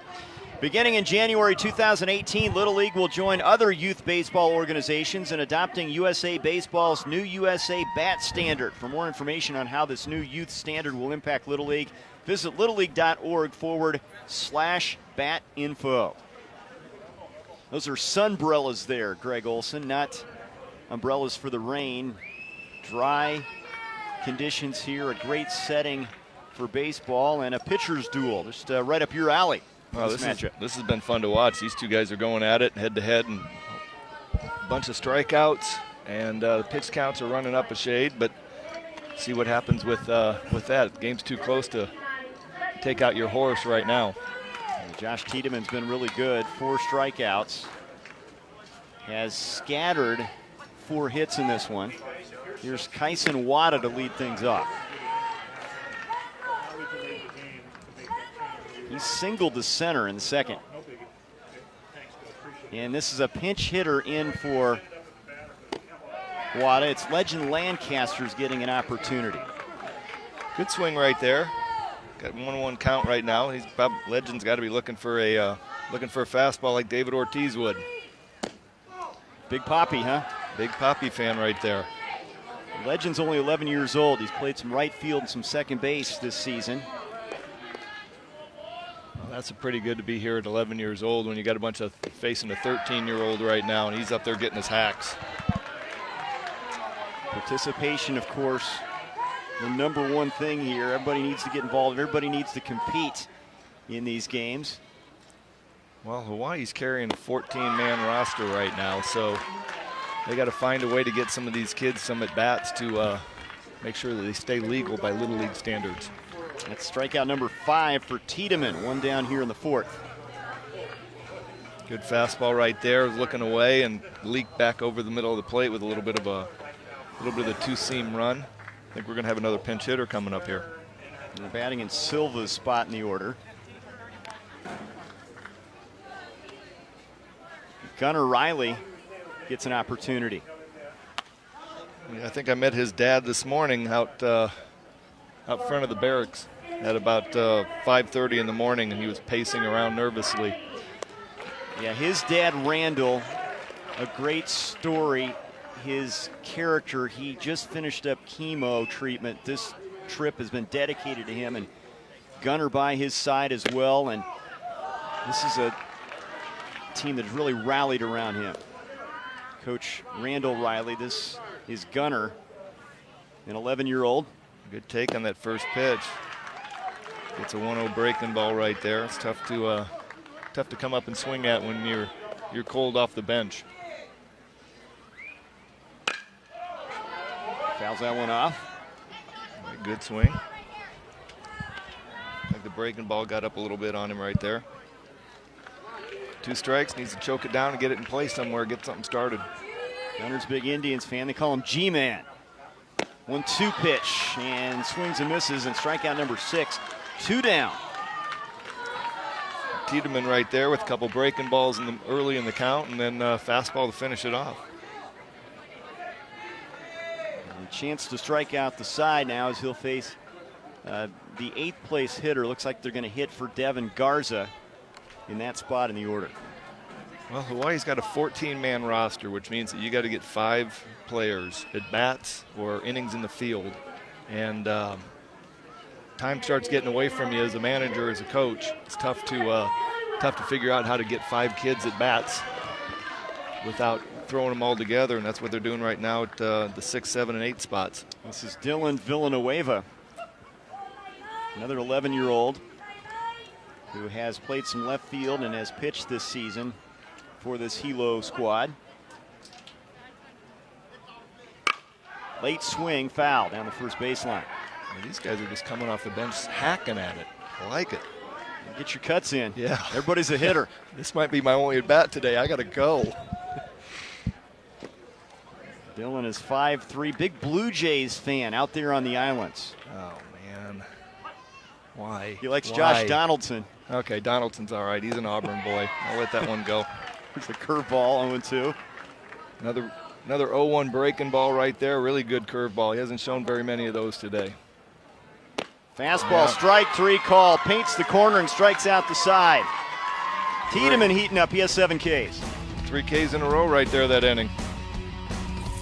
A: Beginning in January 2018, Little League will join other youth baseball organizations in adopting USA Baseball's new USA Bat Standard. For more information on how this new youth standard will impact Little League, visit littleleague.org/batinfo. Those are sunbrellas there, Greg Olson, not umbrellas for the rain. Dry conditions here, a great setting for baseball, and a pitcher's duel, just right up your alley.
B: Well, this has been fun to watch. These two guys are going at it head-to-head, and a bunch of strikeouts, and the pitch counts are running up a shade, but see what happens with that. The game's too close to take out your horse right now.
A: And Josh Tiedeman's been really good, 4 strikeouts. Has scattered 4 hits in this one. Here's Kyson Wada to lead things off. He singled to center in the second. And this is a pinch hitter in for Wada. It's Legend Lancasters getting an opportunity.
B: Good swing right there. Got 1-1 count right now. Legend's got to be looking for a fastball like David Ortiz would.
A: Big Poppy, huh?
B: Big Poppy fan right there.
A: Legend's only 11 years old. He's played some right field and some second base this season.
B: Well, that's pretty good to be here at 11 years old when you got a bunch of facing a 13-year-old right now, and he's up there getting his hacks.
A: Participation, of course, the number one thing here. Everybody needs to get involved. Everybody needs to compete in these games.
B: Well, Hawaii's carrying a 14-man roster right now, so they got to find a way to get some of these kids some at-bats to make sure that they stay legal by Little League standards.
A: That's strikeout number 5 for Tiedemann. 1 down here in the fourth.
B: Good fastball right there, looking away and leaked back over the middle of the plate with a little bit of the two-seam run. I think we're going to have another pinch hitter coming up here.
A: And batting in Silva's spot in the order. Gunnar Riley gets an opportunity.
B: I think I met his dad this morning out front of the barracks at about 5:30 in the morning, and he was pacing around nervously.
A: Yeah, his dad, Randall, a great story. His character, he just finished up chemo treatment. This trip has been dedicated to him, and Gunnar by his side as well. And this is a team that's really rallied around him. Coach Randall Riley, this is Gunnar, an 11-year-old.
B: Good take on that first pitch. Gets a 1-0 breaking ball right there. It's tough to come up and swing at when you're cold off the bench.
A: Fouls that one off.
B: Good swing. I think the breaking ball got up a little bit on him right there. 2 strikes, needs to choke it down and get it in play somewhere, get something started.
A: Gunnar's big Indians fan, they call him G-Man. 1-2 pitch, and swings and misses, and strikeout number 6. 2 down.
B: Tiedemann right there with a couple breaking balls early in the count, and then fastball to finish it off.
A: And a chance to strike out the side now as he'll face the 8th place hitter. Looks like they're going to hit for Devin Garza in that spot in the order.
B: Well, Hawaii's got a 14-man roster, which means that you got to get 5 players at bats or innings in the field and time starts getting away from you as a manager, as a coach. It's tough to figure out how to get 5 kids at bats without throwing them all together, and that's what they're doing right now at the 6, 7, and 8 spots.
A: This is Dylan Villanueva, another 11-year-old who has played some left field and has pitched this season for this Hilo squad. Late swing, foul down the first baseline.
B: These guys are just coming off the bench hacking at it. I like it.
A: Get your cuts in.
B: Yeah.
A: Everybody's a hitter.
B: This might be my only at bat today. I got to go.
A: Dylan is 5'3", big Blue Jays fan out there on the islands.
B: Oh, man. Why?
A: He likes Josh Donaldson.
B: Okay, Donaldson's all right. He's an Auburn boy. I'll let that one go.
A: It's a curveball, 0-2.
B: Another 0-1 breaking ball right there. Really good curveball. He hasn't shown very many of those today.
A: Fastball, strike 3 call. Paints the corner and strikes out the side. Tiedemann heating up. He has 7 Ks.
B: 3 Ks in a row right there that inning.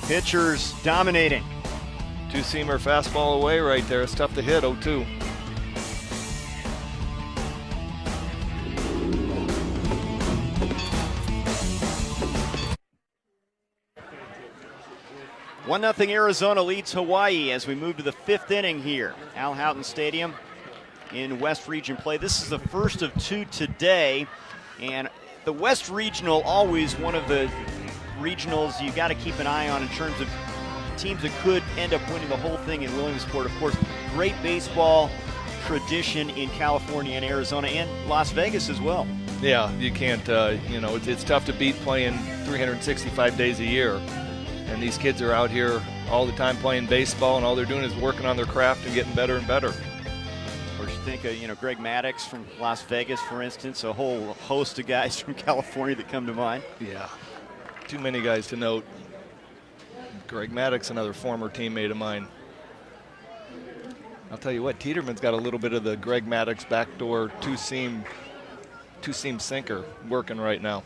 A: Pitchers dominating.
B: 2-seamer fastball away right there. It's tough to hit, 0-2.
A: One 0 Arizona leads Hawaii as we move to the 5th inning here. Al Houghton Stadium in West Region play. This is the first of 2 today, and the West Regional, always one of the regionals you got to keep an eye on in terms of teams that could end up winning the whole thing in Williamsport. Of course, great baseball tradition in California and Arizona and Las Vegas as well.
B: Yeah, you can't, it's tough to beat playing 365 days a year. And these kids are out here all the time playing baseball, and all they're doing is working on their craft and getting better and better.
A: Of course, you think of, Greg Maddux from Las Vegas, for instance, a whole host of guys from California that come to mind.
B: Yeah, too many guys to note. Greg Maddux, another former teammate of mine. I'll tell you what, Tiedeman's got a little bit of the Greg Maddux backdoor two-seam sinker working right now.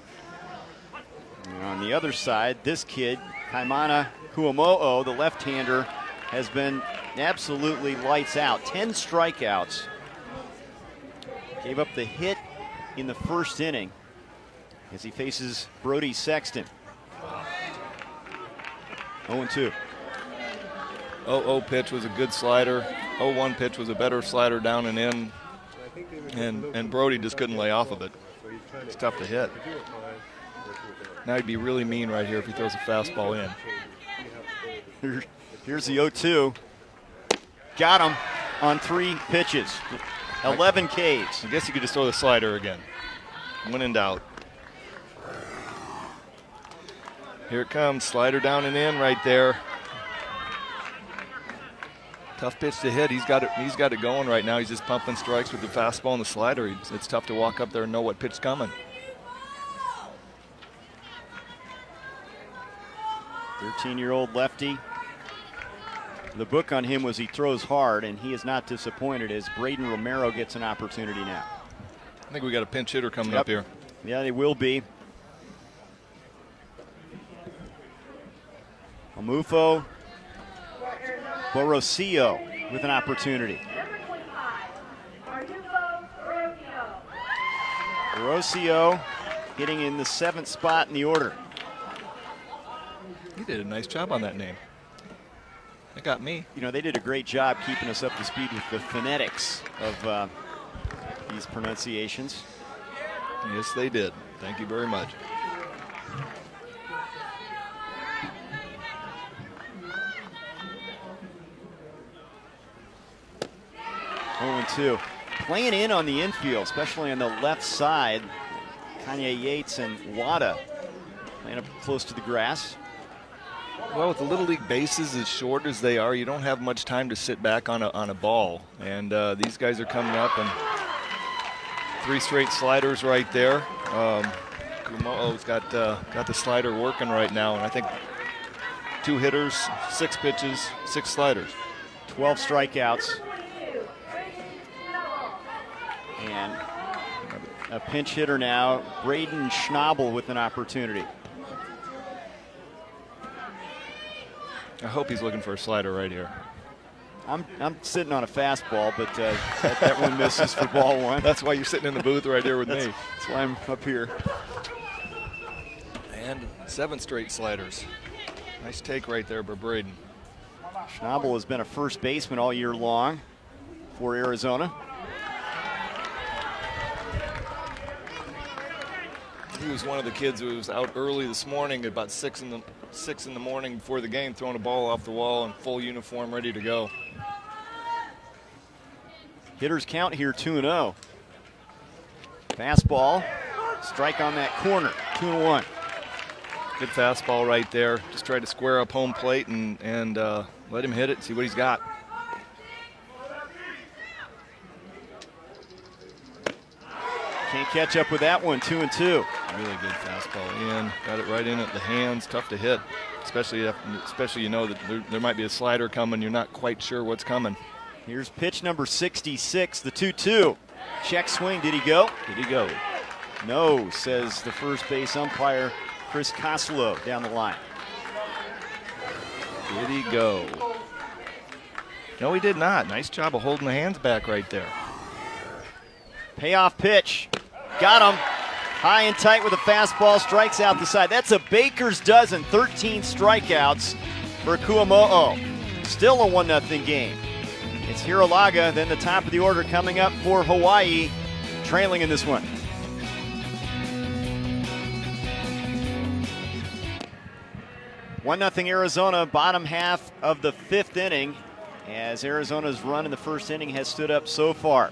A: And on the other side, this kid, Kaimana Kuamo'o, the left-hander, has been absolutely lights out. 10 strikeouts. Gave up the hit in the first inning as he faces Brody Sexton. 0-2.
B: 0-0 pitch was a good slider. 0-1 pitch was a better slider down and in. And Brody just couldn't lay off of it. It's tough to hit. Now he'd be really mean right here if he throws a fastball in.
A: Here's the 0-2. Got him on 3 pitches. 11 Ks.
B: I guess you could just throw the slider again. When in doubt. Here it comes. Slider down and in right there. Tough pitch to hit. He's got it going right now. He's just pumping strikes with the fastball and the slider. It's tough to walk up there and know what pitch's coming.
A: 13-year-old lefty. The book on him was he throws hard, and he is not disappointed as Braden Romero gets an opportunity now.
B: I think we got a pinch hitter coming up here.
A: Yeah, they will be. Amufo Borosio with an opportunity. Borosio hitting in the 7th spot in the order.
B: You did a nice job on that name. That got me.
A: They did a great job keeping us up to speed with the phonetics of these pronunciations.
B: Yes, they did. Thank you very much.
A: Oh, 0-2. Playing in on the infield, especially on the left side. Kanye Yates and Wada playing up close to the grass.
B: Well, with the Little League bases as short as they are, you don't have much time to sit back on a ball. And these guys are coming up, and 3 straight sliders right there. Kumo'o's got the slider working right now, and I think 2 hitters, 6 pitches, 6 sliders.
A: 12 strikeouts. And a pinch hitter now, Braden Schnabel with an opportunity.
B: I hope he's looking for a slider right here.
A: I'm sitting on a fastball, but that one misses for ball one.
B: That's why you're sitting in the booth right here with me.
A: That's why I'm up here.
B: And 7 straight sliders. Nice take right there by Braden.
A: Schnabel has been a first baseman all year long for Arizona.
B: He was one of the kids who was out early this morning at about 6 in the morning before the game, throwing a ball off the wall in full uniform, ready to go.
A: Hitters count here 2-0. Fastball, strike on that corner, 2-1.
B: Good fastball right there. Just tried to square up home plate and let him hit it, see what he's got.
A: Can't catch up with that one, 2-2.
B: Really good fastball in. Got it right in at the hands. Tough to hit, especially you know that there might be a slider coming. You're not quite sure what's coming.
A: Here's pitch number 66, the 2-2. Check swing, did he go?
B: Did he go?
A: No, says the first base umpire, Chris Coslow, down the line.
B: Did he go? No, he did not. Nice job of holding the hands back right there.
A: Payoff pitch. Got him. High and tight with a fastball, strikes out the side. That's a baker's dozen, 13 strikeouts for Kuamo'o. Still a 1-0 game. It's Hiralaga, then the top of the order coming up for Hawaii, trailing in this one. One 0 Arizona, bottom half of the 5th inning, as Arizona's run in the first inning has stood up so far.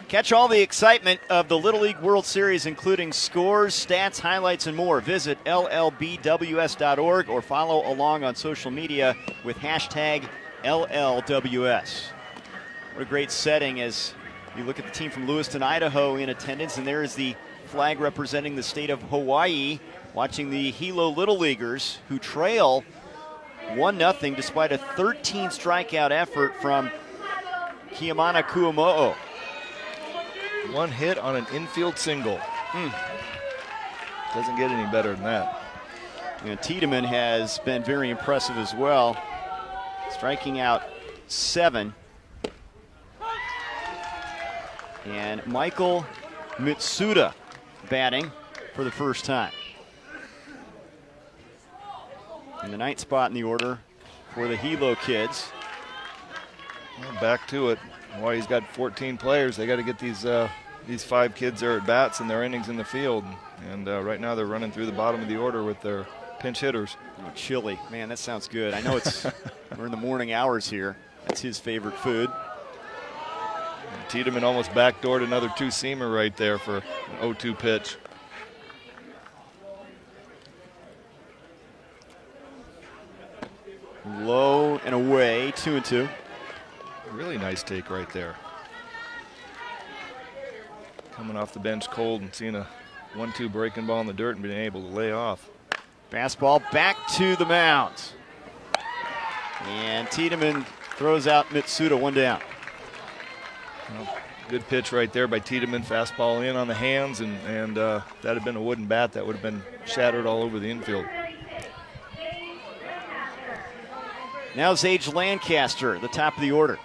A: Catch all the excitement of the Little League World Series, including scores, stats, highlights, and more. Visit llbws.org or follow along on social media with hashtag LLWS. What a great setting as you look at the team from Lewiston, Idaho in attendance, and there is the flag representing the state of Hawaii, watching the Hilo Little Leaguers who trail 1-0 despite a 13 strikeout effort from Keamana Kuamo'o.
B: One hit on an infield single. Doesn't get any better than that.
A: And Tiedemann has been very impressive as well, striking out 7. And Michael Mitsuda batting for the first time. In the 9th spot in the order for the Hilo kids.
B: Well, back to it. Hawaii's got 14 players. They got to get these 5 kids their at bats and their innings in the field. And right now they're running through the bottom of the order with their pinch hitters.
A: Oh, chili, man, that sounds good. I know it's we're in the morning hours here. That's his favorite food.
B: And Tiedemann almost backdoored another 2-seamer right there for an 0-2 pitch.
A: Low and away, 2-2.
B: Really nice take right there. Coming off the bench cold and seeing a 1-2 breaking ball in the dirt and being able to lay off.
A: Fastball back to the mound. And Tiedemann throws out Mitsuda, 1 down.
B: Well, good pitch right there by Tiedemann. Fastball in on the hands, and that had been a wooden bat that would have been shattered all over the infield.
A: Now Sage Lancaster, the top of the order.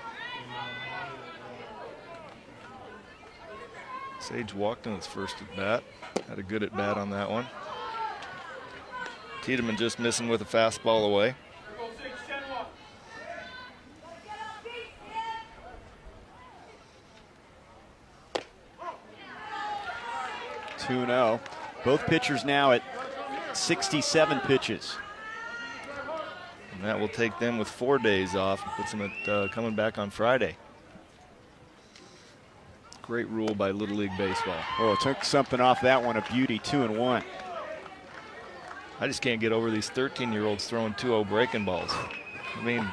B: Sage walked in his first at bat. Had a good at bat on that one. Tiedemann just missing with a fastball away.
A: (2-0). Both pitchers now at 67 pitches.
B: And that will take them with 4 days off. Puts them at coming back on Friday. Great rule by Little League Baseball.
A: Oh, took something off that one, a beauty, 2-1.
B: I just can't get over these 13-year-olds throwing 2-0 breaking balls. I mean,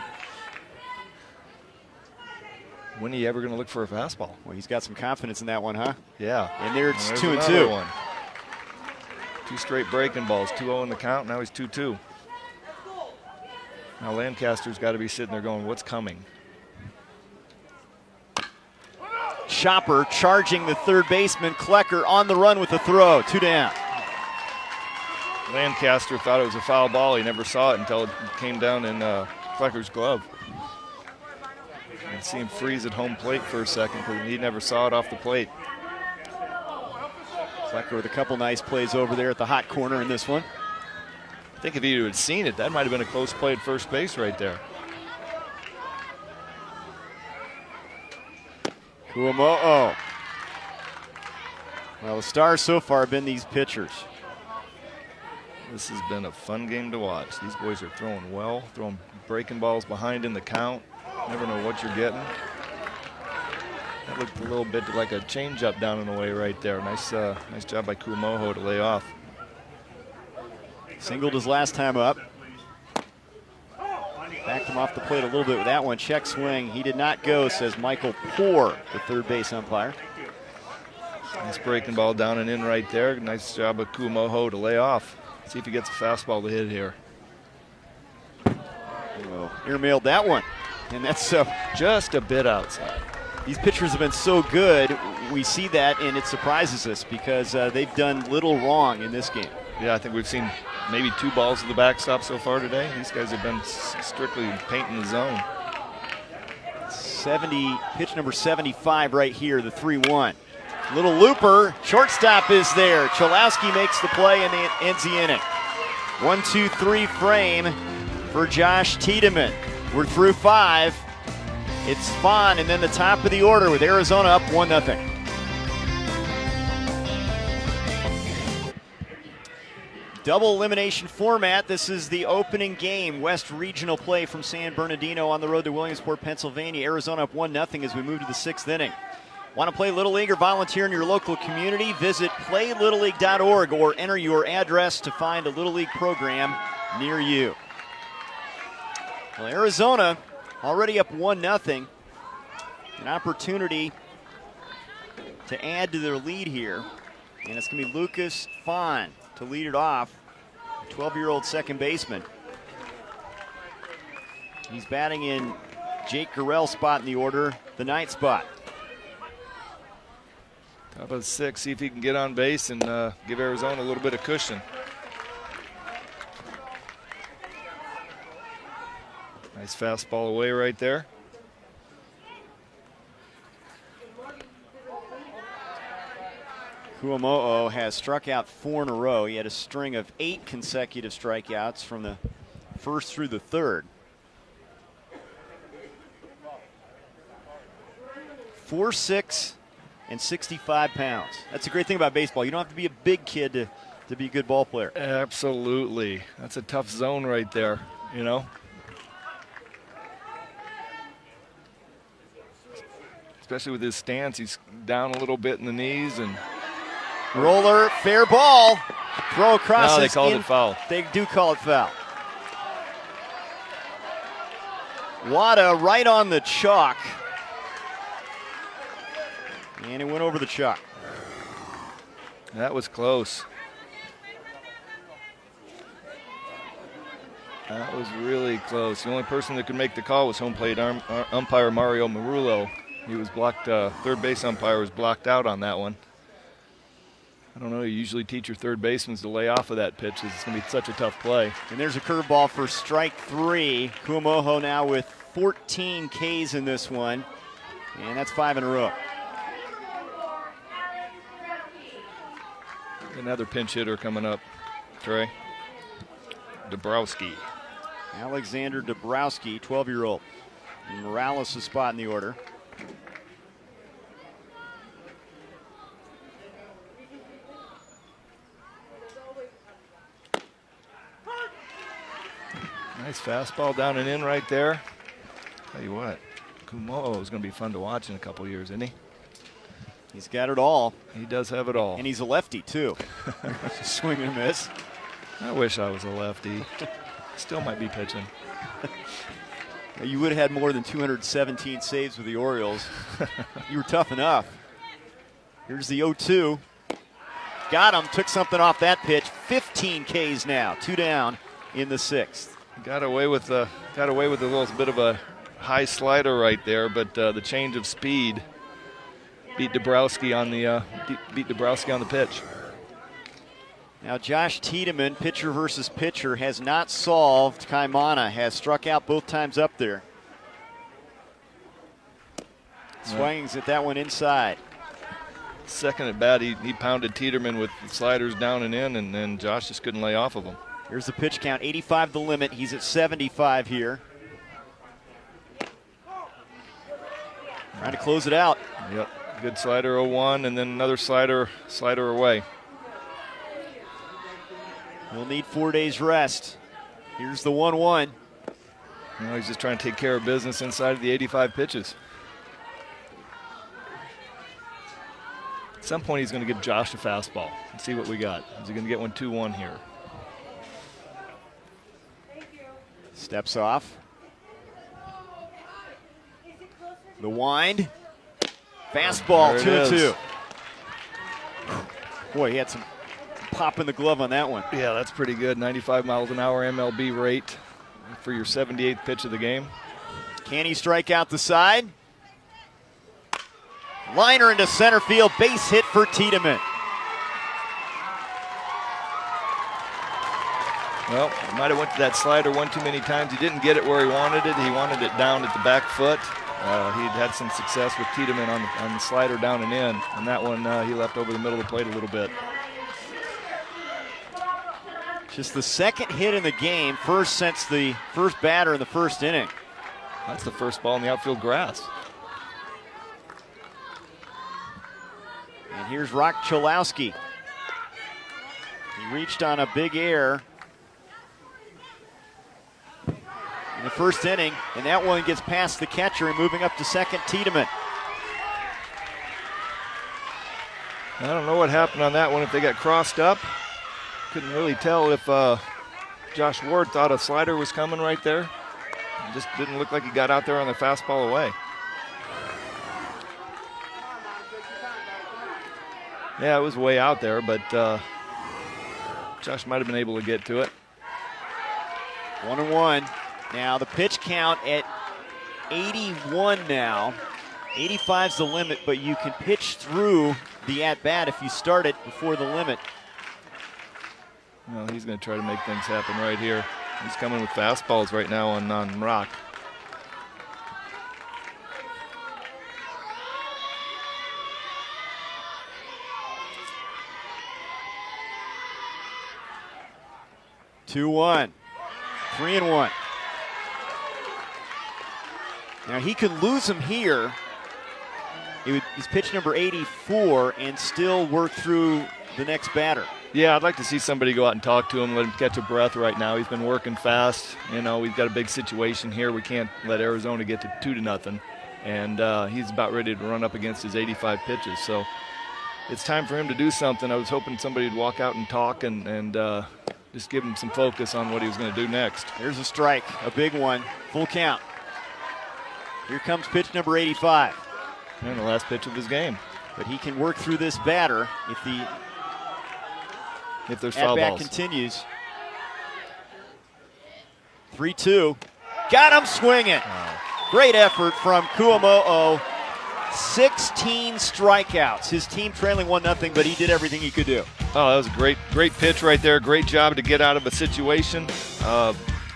B: when are you ever going to look for a fastball?
A: Well, he's got some confidence in that one, huh?
B: Yeah.
A: And there it's
B: 2-2. 2 straight breaking balls, 2-0 in the count. Now he's 2-2. Now Lancaster's got to be sitting there going, what's coming?
A: Chopper charging the third baseman. Klecker on the run with the throw. 2 down.
B: Lancaster thought it was a foul ball. He never saw it until it came down in Klecker's glove. You can see him freeze at home plate for a second because he never saw it off the plate.
A: Flecker with a couple nice plays over there at the hot corner in this one.
B: I think if he had seen it, that might have been a close play at first base right there.
A: Kuamo'o. Well, the stars so far have been these pitchers.
B: This has been a fun game to watch. These boys are throwing well, throwing breaking balls behind in the count. Never know what you're getting. That looked a little bit like a changeup down and away right there. Nice job by Kuamo'o to lay off.
A: Singled his last time up. Backed him off the plate a little bit with that one. Check swing. He did not go, says Michael Poore, the third base umpire.
B: Nice breaking ball down and in right there. Nice job of Kuamo'o to lay off. See if he gets a fastball to hit here.
A: Airmailed that one. And that's
B: just a bit outside.
A: These pitchers have been so good. We see that, and it surprises us because they've done little wrong in this game.
B: Yeah, I think we've seen maybe 2 balls to the backstop so far today. These guys have been strictly painting the zone.
A: 70, pitch number 75 right here, the 3-1. Little looper, shortstop is there. Cholowski makes the play and ends the inning. 1-2-3 frame for Josh Tiedemann. We're through 5. It's Spahn and then the top of the order with Arizona up 1-0. Double elimination format. This is the opening game. West Regional play from San Bernardino on the road to Williamsport, Pennsylvania. Arizona up 1-0 as we move to the 6th inning. Want to play Little League or volunteer in your local community? Visit playlittleleague.org or enter your address to find a Little League program near you. Well, Arizona already up 1-0. An opportunity to add to their lead here. And it's going to be Lucas Fahn to lead it off, 12-year-old second baseman. He's batting in Jake Gurrell's spot in the order, the 9th spot.
B: Top of the 6th, see if he can get on base and give Arizona a little bit of cushion. Nice fastball away right there.
A: Kuamo'o has struck out 4 in a row. He had a string of 8 consecutive strikeouts from the 1st through the 3rd. 4'6" and 65 pounds. That's a great thing about baseball. You don't have to be a big kid to be a good ball player.
B: Absolutely. That's a tough zone right there, you know. Especially with his stance, he's down a little bit in the knees and
A: roller, fair ball. Throw across.
B: No, they called it foul.
A: They do call it foul. Wada right on the chalk. And it went over the chalk.
B: That was close. That was really close. The only person that could make the call was home plate umpire Mario Marullo. He was blocked, third base umpire was blocked out on that one. I don't know, you usually teach your third basemen to lay off of that pitch because it's going to be such a tough play.
A: And there's a curveball for strike 3. Kuamo'o now with 14 Ks in this one, and that's 5 in a row.
B: Another pinch hitter coming up, Trey. Dabrowski.
A: Alexander Dabrowski, 12-year-old. Morales' spot in the order.
B: Nice fastball down and in right there. Tell you what, Kuamo'o is going to be fun to watch in a couple years, isn't he?
A: He's got it all.
B: He does have it all.
A: And he's a lefty, too. Swing and a miss.
B: I wish I was a lefty. Still might be pitching.
A: You would have had more than 217 saves with the Orioles. You were tough enough. Here's the 0-2. Got him. Took something off that pitch. 15 Ks now. 2 down in the 6th.
B: Got away with a little bit of a high slider right there, but the change of speed beat Dabrowski on the pitch.
A: Now Josh Tiedemann, pitcher versus pitcher, has not solved. Kaimana has struck out both times up there. Swings at that one inside.
B: Second at bat, he pounded Tiedemann with the sliders down and in, and then Josh just couldn't lay off of him.
A: Here's the pitch count, 85 the limit. He's at 75 here. Trying to close it out.
B: Yep, good slider 0-1, and then another slider away.
A: He'll need 4 days rest. Here's the 1-1.
B: He's just trying to take care of business inside of the 85 pitches. At some point, he's going to give Josh a fastball and see what we got. Is he going to get one 2-1 here?
A: Steps off. The wind. Fastball, 2-2. Boy, he had some pop in the glove on that one.
B: Yeah, that's pretty good. 95 miles an hour MLB rate for your 78th pitch of the game.
A: Can he strike out the side? Liner into center field, base hit for Tiedemann.
B: Well, he might have went to that slider one too many times. He didn't get it where he wanted it. He wanted it down at the back foot. He'd had some success with Tiedemann on the slider down and in. And that one he left over the middle of the plate a little bit.
A: Just the second hit in the game, first since the first batter in the first inning.
B: That's the first ball in the outfield grass.
A: And here's Rock Cholowski. He reached on a big air in the first inning, and that one gets past the catcher and moving up to second, Tiedemann.
B: I don't know what happened on that one, if they got crossed up. Couldn't really tell if Josh Ward thought a slider was coming right there. It just didn't look like he got out there on the fastball away. Yeah, it was way out there, but Josh might have been able to get to it.
A: 1-1. Now the pitch count at 81 now. 85's the limit, but you can pitch through the at-bat if you start it before the limit.
B: Well, he's going to try to make things happen right here. He's coming with fastballs right now on Rock.
A: Two, 1, 3-1. Now he could lose him here. He's pitch number 84 and still work through the next batter.
B: Yeah, I'd like to see somebody go out and talk to him, let him catch a breath right now. He's been working fast. You know, we've got a big situation here. We can't let Arizona get to 2-0. And he's about ready to run up against his 85 pitches. So it's time for him to do something. I was hoping somebody would walk out and talk and just give him some focus on what he was going to do next.
A: There's a strike, a big one, full count. Here comes pitch number 85.
B: And the last pitch of his game.
A: But he can work through this batter if
B: there's foul
A: at-bat
B: balls.
A: continues. 3-2. Got him swinging. Great effort from Kuamo'o. 16 strikeouts. His team trailing 1-0, but he did everything he could do.
B: Oh, that was a great pitch right there. Great job to get out of a situation.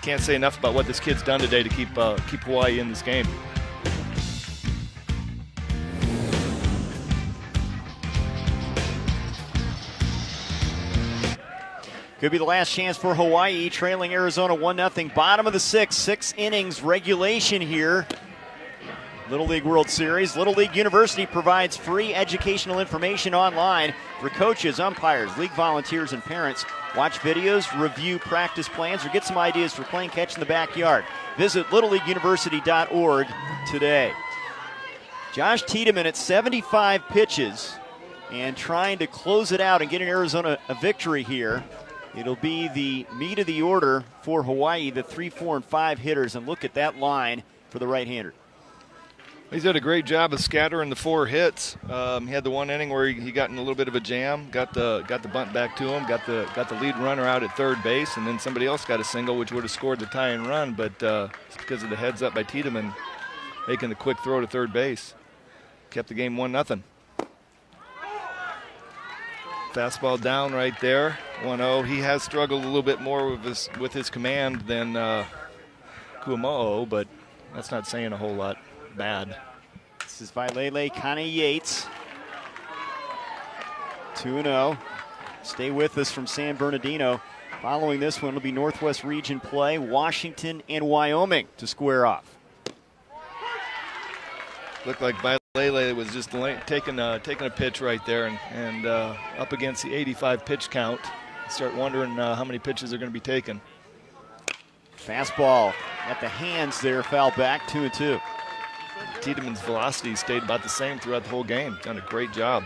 B: Can't say enough about what this kid's done today to keep Hawaii in this game.
A: Could be the last chance for Hawaii, trailing Arizona 1-0. Bottom of the sixth, 6 innings regulation here. Little League World Series. Little League University provides free educational information online for coaches, umpires, league volunteers, and parents. Watch videos, review practice plans, or get some ideas for playing catch in the backyard. Visit littleleagueuniversity.org today. Josh Tiedemann at 75 pitches and trying to close it out and get in Arizona a victory here. It'll be the meat of the order for Hawaii, the 3, 4, and 5 hitters, and look at that line for the right-hander.
B: He's done a great job of scattering the 4 hits. He had the one inning where he got in a little bit of a jam, got the bunt back to him, got the lead runner out at third base, and then somebody else got a single, which would have scored the tie-in run, but it's because of the heads up by Tiedemann making the quick throw to third base. Kept the game 1-0. Fastball down right there, 1-0. He has struggled a little bit more with his command than Kuamo'o, but that's not saying a whole lot bad.
A: This is Vailele Connie Yates. 2-0. Stay with us from San Bernardino. Following this one will be Northwest Region play. Washington and Wyoming to square off.
B: Looked like Vailele was just taking a pitch right there and up against the 85 pitch count. Start wondering how many pitches are going to be taken.
A: Fastball at the hands there, foul back, 2-2.
B: Tiedemann's velocity stayed about the same throughout the whole game. Done a great job.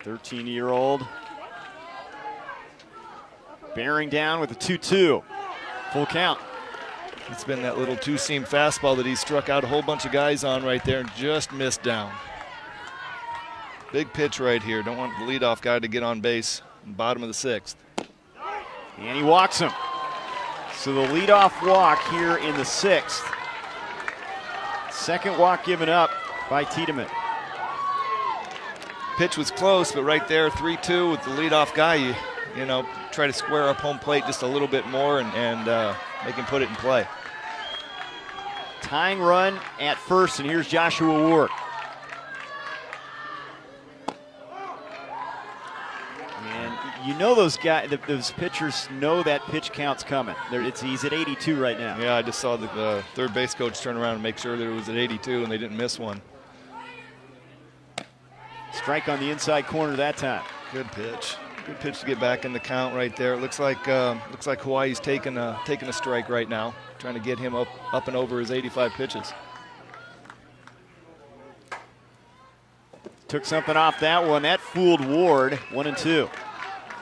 A: "13-year-old bearing down with a 2-2. Full count.
B: It's been that little two-seam fastball that he struck out a whole bunch of guys on right there and just missed down. Big pitch right here. Don't want the leadoff guy to get on base in the bottom of the 6th.
A: And he walks him. So the leadoff walk here in the 6th. Second walk given up by Tiedemann.
B: Pitch was close, but right there, 3-2 with the leadoff guy, you know, try to square up home plate just a little bit more and make him put it in play.
A: Tying run at first, and here's Joshua Ward. And you know those guys, those pitchers know that pitch count's coming. He's at 82 right now.
B: Yeah, I just saw the third base coach turn around and make sure that it was at 82 and they didn't miss one.
A: Strike on the inside corner that time.
B: Good pitch. Good pitch to get back in the count right there. It looks like Hawaii's taking a strike right now, trying to get him up and over his 85 pitches.
A: Took something off that one. That fooled Ward. 1-2.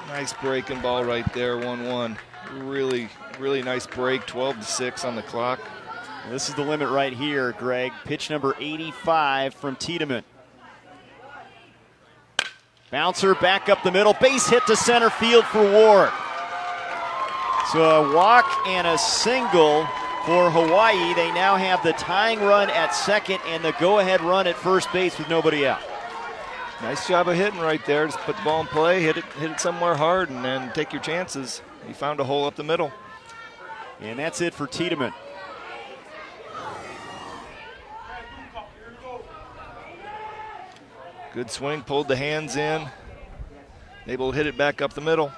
B: Nice breaking ball right there. 1-1. Really, really nice break. 12-6 on the clock.
A: Well, this is the limit right here, Greg. Pitch number 85 from Tiedemann. Bouncer back up the middle. Base hit to center field for Ward. So a walk and a single for Hawaii. They now have the tying run at second and the go-ahead run at first base with nobody out.
B: Nice job of hitting right there. Just put the ball in play, hit it somewhere hard, and then take your chances. He found a hole up the middle.
A: And that's it for Tiedemann.
B: Good swing, pulled the hands in. Able to hit it back up the middle.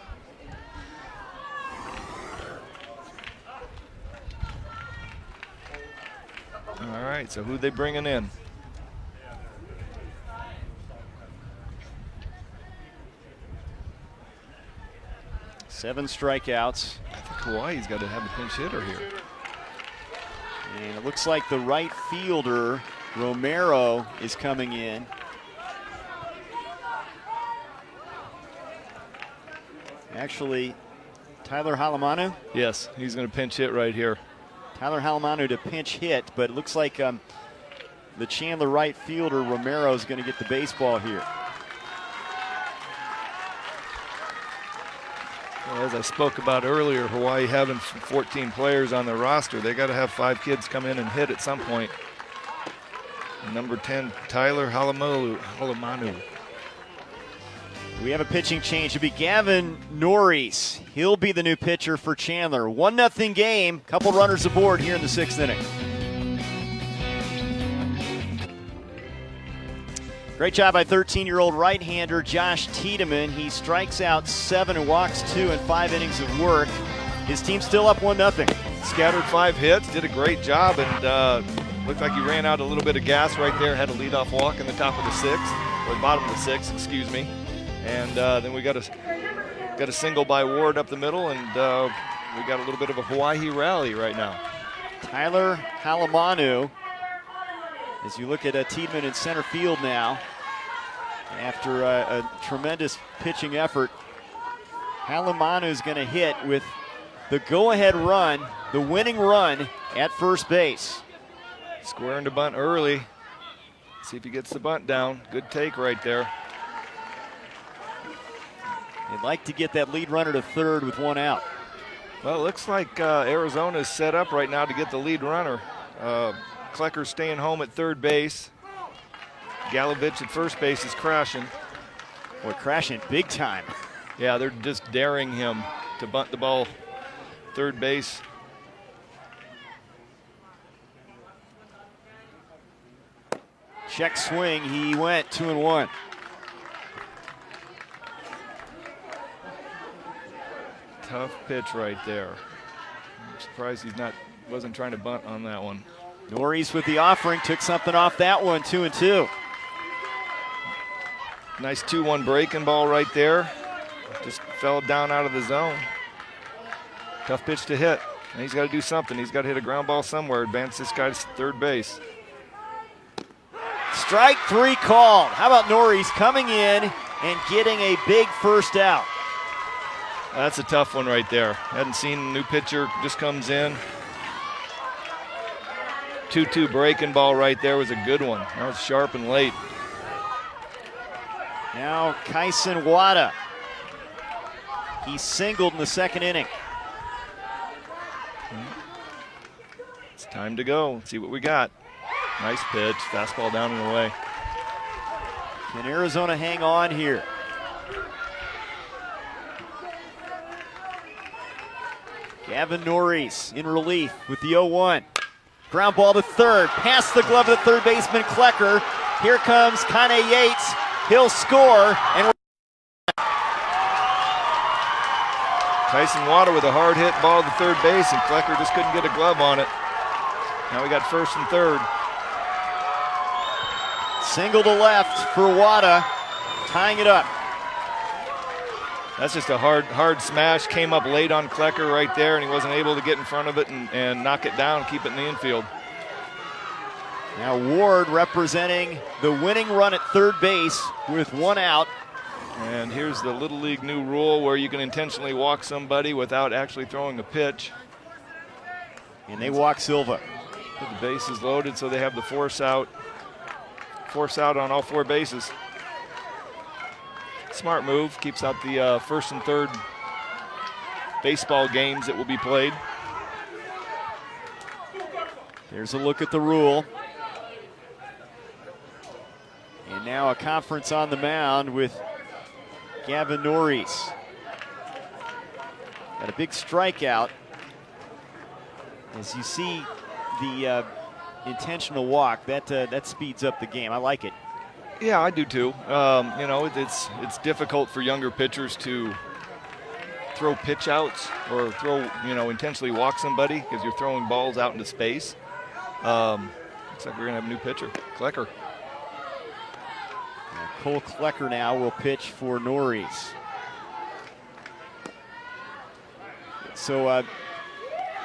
B: All right, so who they bringing in?
A: Seven strikeouts.
B: I think Hawaii's got to have a pinch hitter here.
A: And it looks like the right fielder, Romero, is coming in. Actually, Tyler Halamanu?
B: Yes, he's going to pinch hit right here.
A: Tyler Halamanu to pinch hit, but it looks like the Chandler right fielder, Romero, is going to get the baseball here.
B: Well, as I spoke about earlier, Hawaii having 14 players on their roster, they got to have 5 kids come in and hit at some point. Number 10, Tyler Halamanu.
A: We have a pitching change. It'll be Gavin Norris. He'll be the new pitcher for Chandler. 1-0 game. Couple runners aboard here in the 6th inning. Great job by 13-year-old right-hander Josh Tiedemann. He strikes out 7 and walks 2 in 5 innings of work. His team's still up 1-0.
B: Scattered 5 hits, did a great job, and looked like he ran out a little bit of gas right there. Had a leadoff walk in the top of the 6th, or bottom of the 6th, excuse me. And then we got a single by Ward up the middle, and we got a little bit of a Hawaii rally right now.
A: Tyler Halamanu, as you look at Tiedemann in center field now, after a tremendous pitching effort, Halamanu is going to hit with the go-ahead run, the winning run at first base.
B: Squaring to bunt early. See if he gets the bunt down. Good take right there.
A: They'd like to get that lead runner to third with 1 out.
B: Well, it looks like Arizona is set up right now to get the lead runner. Klecker's staying home at third base. Galovich at first base is crashing.
A: Boy, crashing big time.
B: Yeah, they're just daring him to bunt the ball third base.
A: Check swing, he went 2-1.
B: Tough pitch right there. I'm surprised wasn't trying to bunt on that one.
A: Norris with the offering, took something off that one, 2-2.
B: Nice 2-1 breaking ball right there. Just fell down out of the zone. Tough pitch to hit. And he's got to do something. He's got to hit a ground ball somewhere, advance this guy to third base.
A: Strike 3 called. How about Norris coming in and getting a big first out?
B: That's a tough one right there. Hadn't seen a new pitcher, just comes in. 2-2 breaking ball right there was a good one. That was sharp and late.
A: Now Kyson Wada. He singled in the second inning.
B: It's time to go. Let's see what we got. Nice pitch, fastball down and away.
A: Can Arizona hang on here? Gavin Norris in relief with the 0-1. Ground ball to third, past the glove of the third baseman Klecker. Here comes Kanye Yates. He'll score, and
B: Tyson Wada with a hard hit ball to third base, and Klecker just couldn't get a glove on it. Now we got first and third.
A: Single to left for Wada, tying it up.
B: That's just a hard smash. Came up late on Klecker right there, and he wasn't able to get in front of it and knock it down, keep it in the infield.
A: Now Ward representing the winning run at third base with 1 out.
B: And here's the Little League new rule where you can intentionally walk somebody without actually throwing a pitch.
A: And they walk Silva.
B: The base is loaded, so they have the force out on all 4 bases. Smart move, keeps out the first and third baseball games that will be played.
A: There's a look at the rule. And now a conference on the mound with Gavin Norris. Got a big strikeout. As you see the intentional walk, that speeds up the game. I like it.
B: Yeah, I do too. You know, it's difficult for younger pitchers to throw pitch outs or intentionally walk somebody because you're throwing balls out into space. Looks like we're gonna have a new pitcher, Klecker.
A: Cole Klecker now will pitch for Norris. So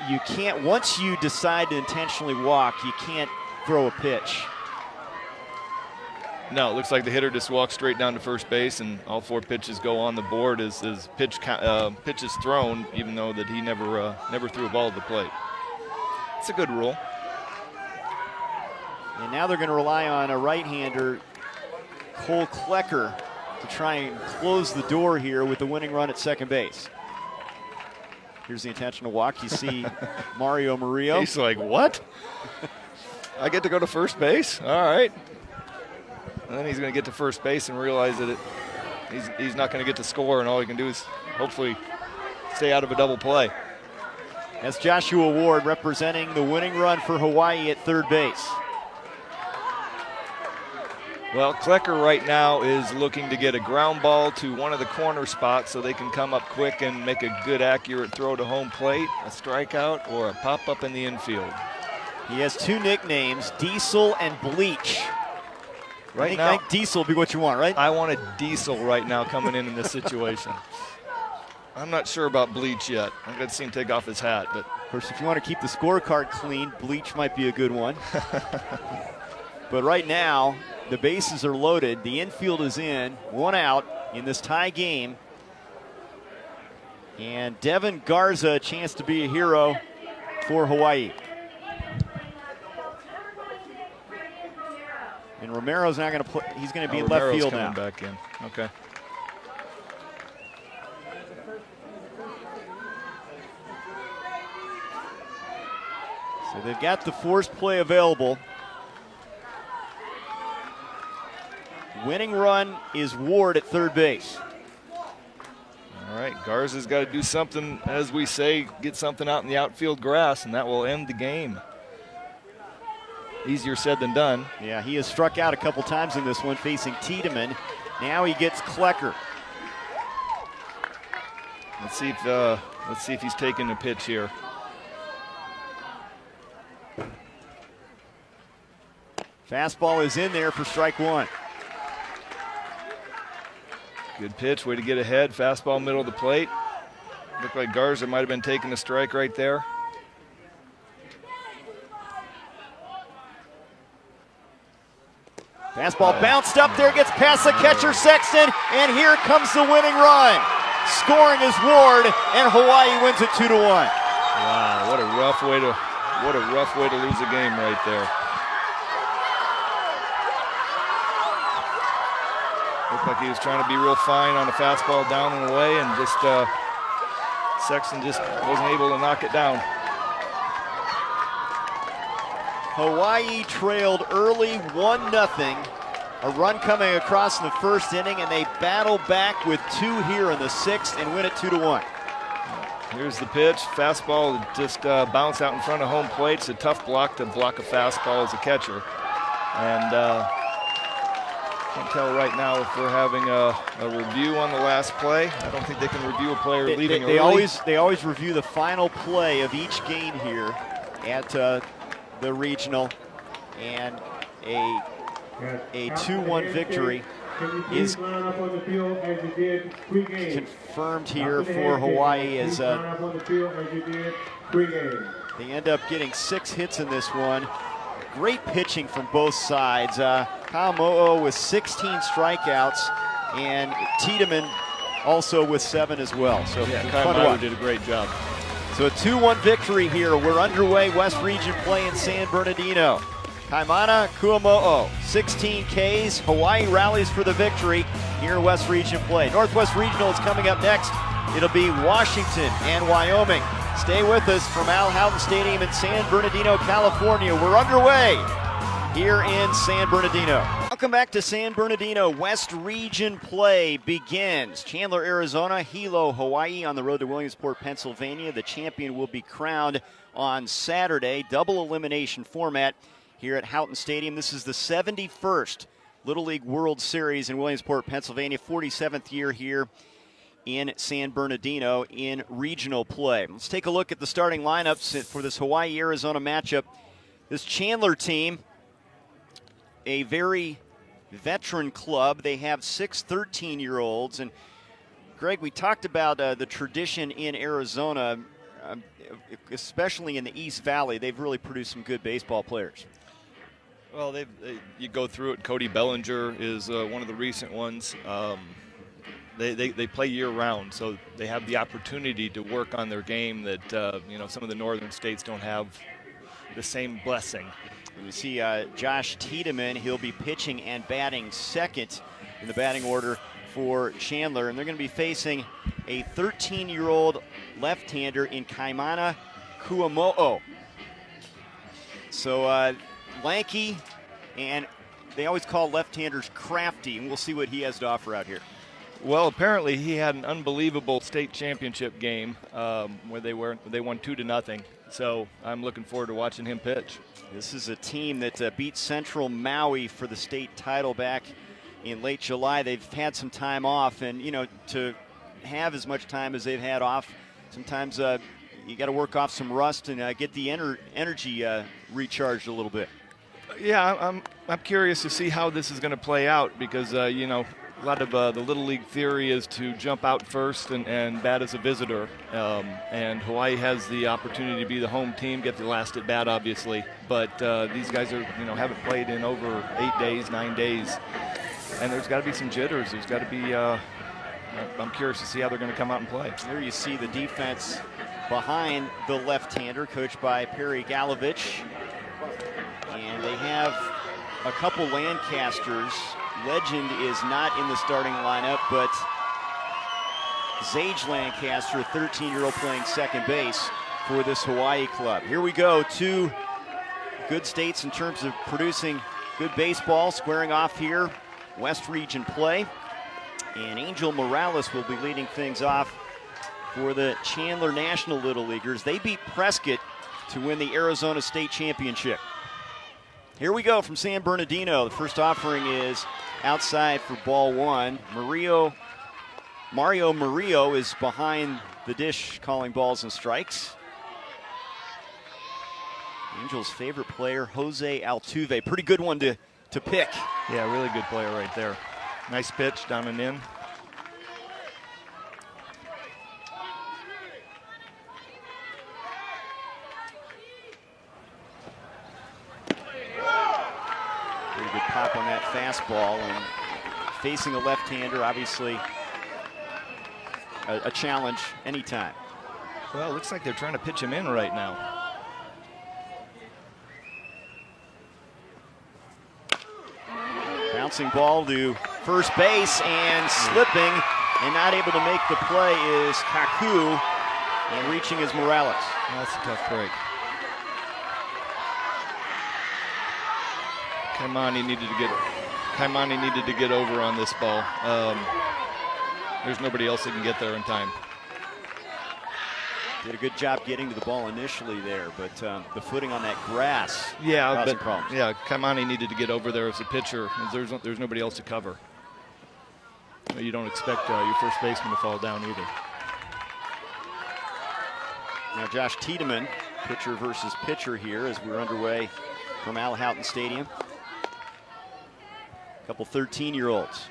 A: you can't, once you decide to intentionally walk, you can't throw a pitch.
B: No, it looks like the hitter just walks straight down to first base, and all 4 pitches go on the board as pitch is thrown, even though that he never threw a ball to the plate. It's a good rule.
A: And now they're going to rely on a right-hander, Cole Klecker, to try and close the door here with the winning run at second base. Here's the intentional walk. You see Mario Murillo.
B: He's like, what? I get to go to first base? All right. And then he's going to get to first base and realize that he's not going to get to score, and all he can do is hopefully stay out of a double play.
A: That's Joshua Ward representing the winning run for Hawaii at third base.
B: Well, Klecker right now is looking to get a ground ball to one of the corner spots so they can come up quick and make a good, accurate throw to home plate, a strikeout, or a pop-up in the infield.
A: He has 2 nicknames, Diesel and Bleach. I think Diesel will be what you want, right?
B: I want a Diesel right now coming in this situation. I'm not sure about Bleach yet. I'm going to see him take off his hat. But
A: of course, if you want to keep the scorecard clean, Bleach might be a good one. But right now, the bases are loaded. The infield is in, 1 out in this tie game. And Devin Garza, a chance to be a hero for Hawaii. And Romero's not going to play. He's going to be in left field now.
B: Back in. Okay.
A: So they've got the forced play available. Winning run is Ward at third base.
B: All right, Garza's got to do something, as we say, get something out in the outfield grass, and that will end the game. easier said than done.
A: Yeah, he has struck out a couple times in this one, facing Tiedemann. Now he gets Klecker.
B: Let's see if he's taking the pitch here.
A: Fastball is in there for strike one.
B: Good pitch, way to get ahead. Fastball middle of the plate. Looked like Garza might have been taking a strike right there.
A: Fastball bounced up there, gets past the catcher Sexton, and here comes the winning run. Scoring is Ward, and Hawaii wins it 2-1.
B: Wow, what a rough way to lose a game right there. Looked like he was trying to be real fine on a fastball down and away, and just Sexton just wasn't able to knock it down.
A: Hawaii trailed early 1-0. A run coming across in the first inning, and they battle back with two here in the sixth and win it 2-1.
B: Here's the pitch. Fastball just bounced out in front of home plate. It's a tough block to block a fastball as a catcher. And can't tell right now if we're having a review on the last play. I don't think they can review a player leaving early.
A: They always review the final play of each game here at the regional, and a 2-1 victory is confirmed here for Hawaii as they end up getting 6 hits in this one. Great pitching from both sides. Kaamo'o with 16 strikeouts, and Tiedemann also with 7 as well. So
B: yeah,
A: fun to watch.
B: did a great job.
A: So a 2-1 victory here. We're underway. West Region play in San Bernardino. Kaimana Kuamo'o, 16 Ks. Hawaii rallies for the victory here in West Region play. Northwest Regional is coming up next. It'll be Washington and Wyoming. Stay with us from Al Houghton Stadium in San Bernardino, California. We're underway here in San Bernardino. Welcome back to San Bernardino. West Region play begins. Chandler, Arizona, Hilo, Hawaii on the road to Williamsport, Pennsylvania. The champion will be crowned on Saturday. Double elimination format here at Houghton Stadium. This is the 71st Little League World Series in Williamsport, Pennsylvania. 47th year here in San Bernardino in regional play. Let's take a look at the starting lineups for this Hawaii-Arizona matchup. This Chandler team, a very veteran club. They have 6 13-year-olds. And Greg, we talked about the tradition in Arizona, especially in the East Valley. They've really produced some good baseball players.
B: Well, you go through it. Cody Bellinger is one of the recent ones. They play year-round, so they have the opportunity to work on their game that some of the northern states don't have the same blessing.
A: We see Josh Tiedemann. He'll be pitching and batting second in the batting order for Chandler, and they're going to be facing a 13-year-old left-hander in Kaimana Kuamo'o. So lanky, and they always call left-handers crafty, and we'll see what he has to offer out here.
B: Well, apparently he had an unbelievable state championship game where they won 2-0. So I'm looking forward to watching him pitch.
A: This is a team that beat Central Maui for the state title back in late July. They've had some time off, and to have as much time as they've had off, sometimes you got to work off some rust and get the energy recharged a little bit.
B: Yeah, I'm curious to see how this is going to play out because a lot of the Little League theory is to jump out first and bat as a visitor. And Hawaii has the opportunity to be the home team, get the last at bat, obviously. But these guys haven't played in over 8 days, 9 days. And there's got to be some jitters. There's got to be, I'm curious to see how they're going to come out and play.
A: There you see the defense behind the left-hander, coached by Perry Galovich. And they have a couple Lancasters. Legend is not in the starting lineup, but Zage Lancaster, a 13-year-old playing second base for this Hawaii club. Here we go, 2 good states in terms of producing good baseball, squaring off here. West Region play. And Angel Morales will be leading things off for the Chandler National Little Leaguers. They beat Prescott to win the Arizona State Championship. Here we go from San Bernardino. The first offering is outside for ball one. Mario Murillo is behind the dish calling balls and strikes. Angels' favorite player, Jose Altuve. Pretty good one to pick.
B: Yeah, really good player right there. Nice pitch down and in.
A: Pretty good pop on that fastball, and facing a left-hander, obviously a challenge anytime.
B: Well, it looks like they're trying to pitch him in right now.
A: Bouncing ball to first base, and slipping and not able to make the play is Kaku, and reaching is Morales.
B: That's a tough break. Kaimani needed to get over on this ball. There's nobody else that can get there in time.
A: Did a good job getting to the ball initially there, but the footing on that grass
B: Yeah,
A: causing
B: but
A: problems.
B: yeah, Kaimani needed to get over there as a pitcher. There's nobody else to cover. You don't expect your first baseman to fall down either.
A: Now Josh Tiedemann, pitcher versus pitcher here as we're underway from Al Houghton Stadium. A couple 13-year-olds.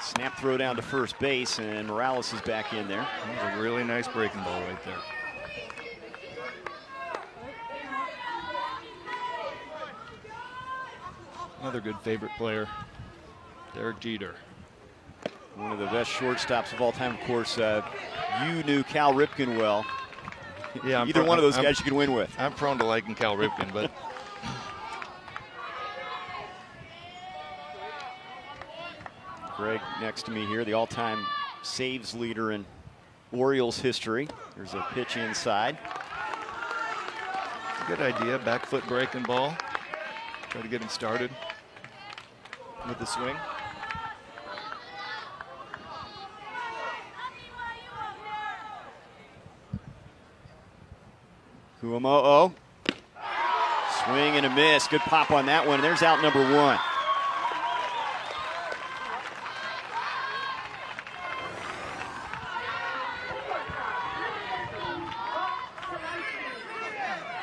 A: Snap throw down to first base, and Morales is back in there.
B: That was a really nice breaking ball right there. Another good favorite player, Derek Jeter.
A: One of the best shortstops of all time, of course. You knew Cal Ripken well.
B: Yeah,
A: Either one of those guys you could win with.
B: I'm prone to liking Cal Ripken, but
A: Greg next to me here, the all-time saves leader in Orioles history. There's a pitch inside.
B: good idea. Back foot breaking ball. Try to get him started with the swing.
A: Kuamo'o. Swing and a miss. Good pop on that one. There's out number one.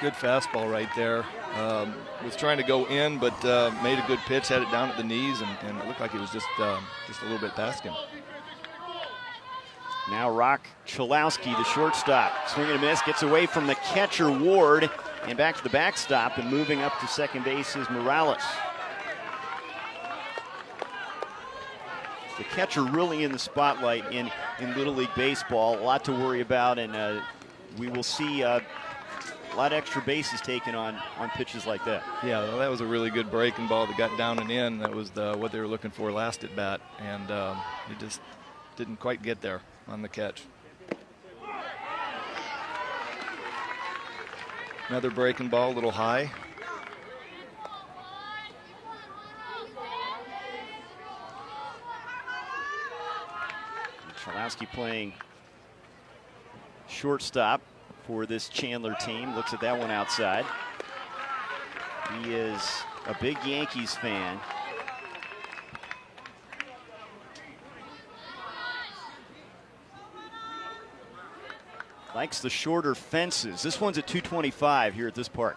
B: Good fastball right there. Was trying to go in, but made a good pitch, had it down at the knees, and it looked like it was just a little bit past him.
A: Now Rock Chalowski, the shortstop. Swing and a miss, gets away from the catcher Ward, and back to the backstop, and moving up to second base is Morales. The catcher really in the spotlight in Little League Baseball. A lot to worry about, and we will see a lot of extra bases taken on pitches like that.
B: Yeah, well, that was a really good breaking ball that got down and in. That was what they were looking for last at bat, and it just didn't quite get there on the catch. Another breaking ball, a little high.
A: Chalowski playing shortstop for this Chandler team. Looks at that one outside. He is a big Yankees fan. Likes the shorter fences. This one's at 225 here at this park.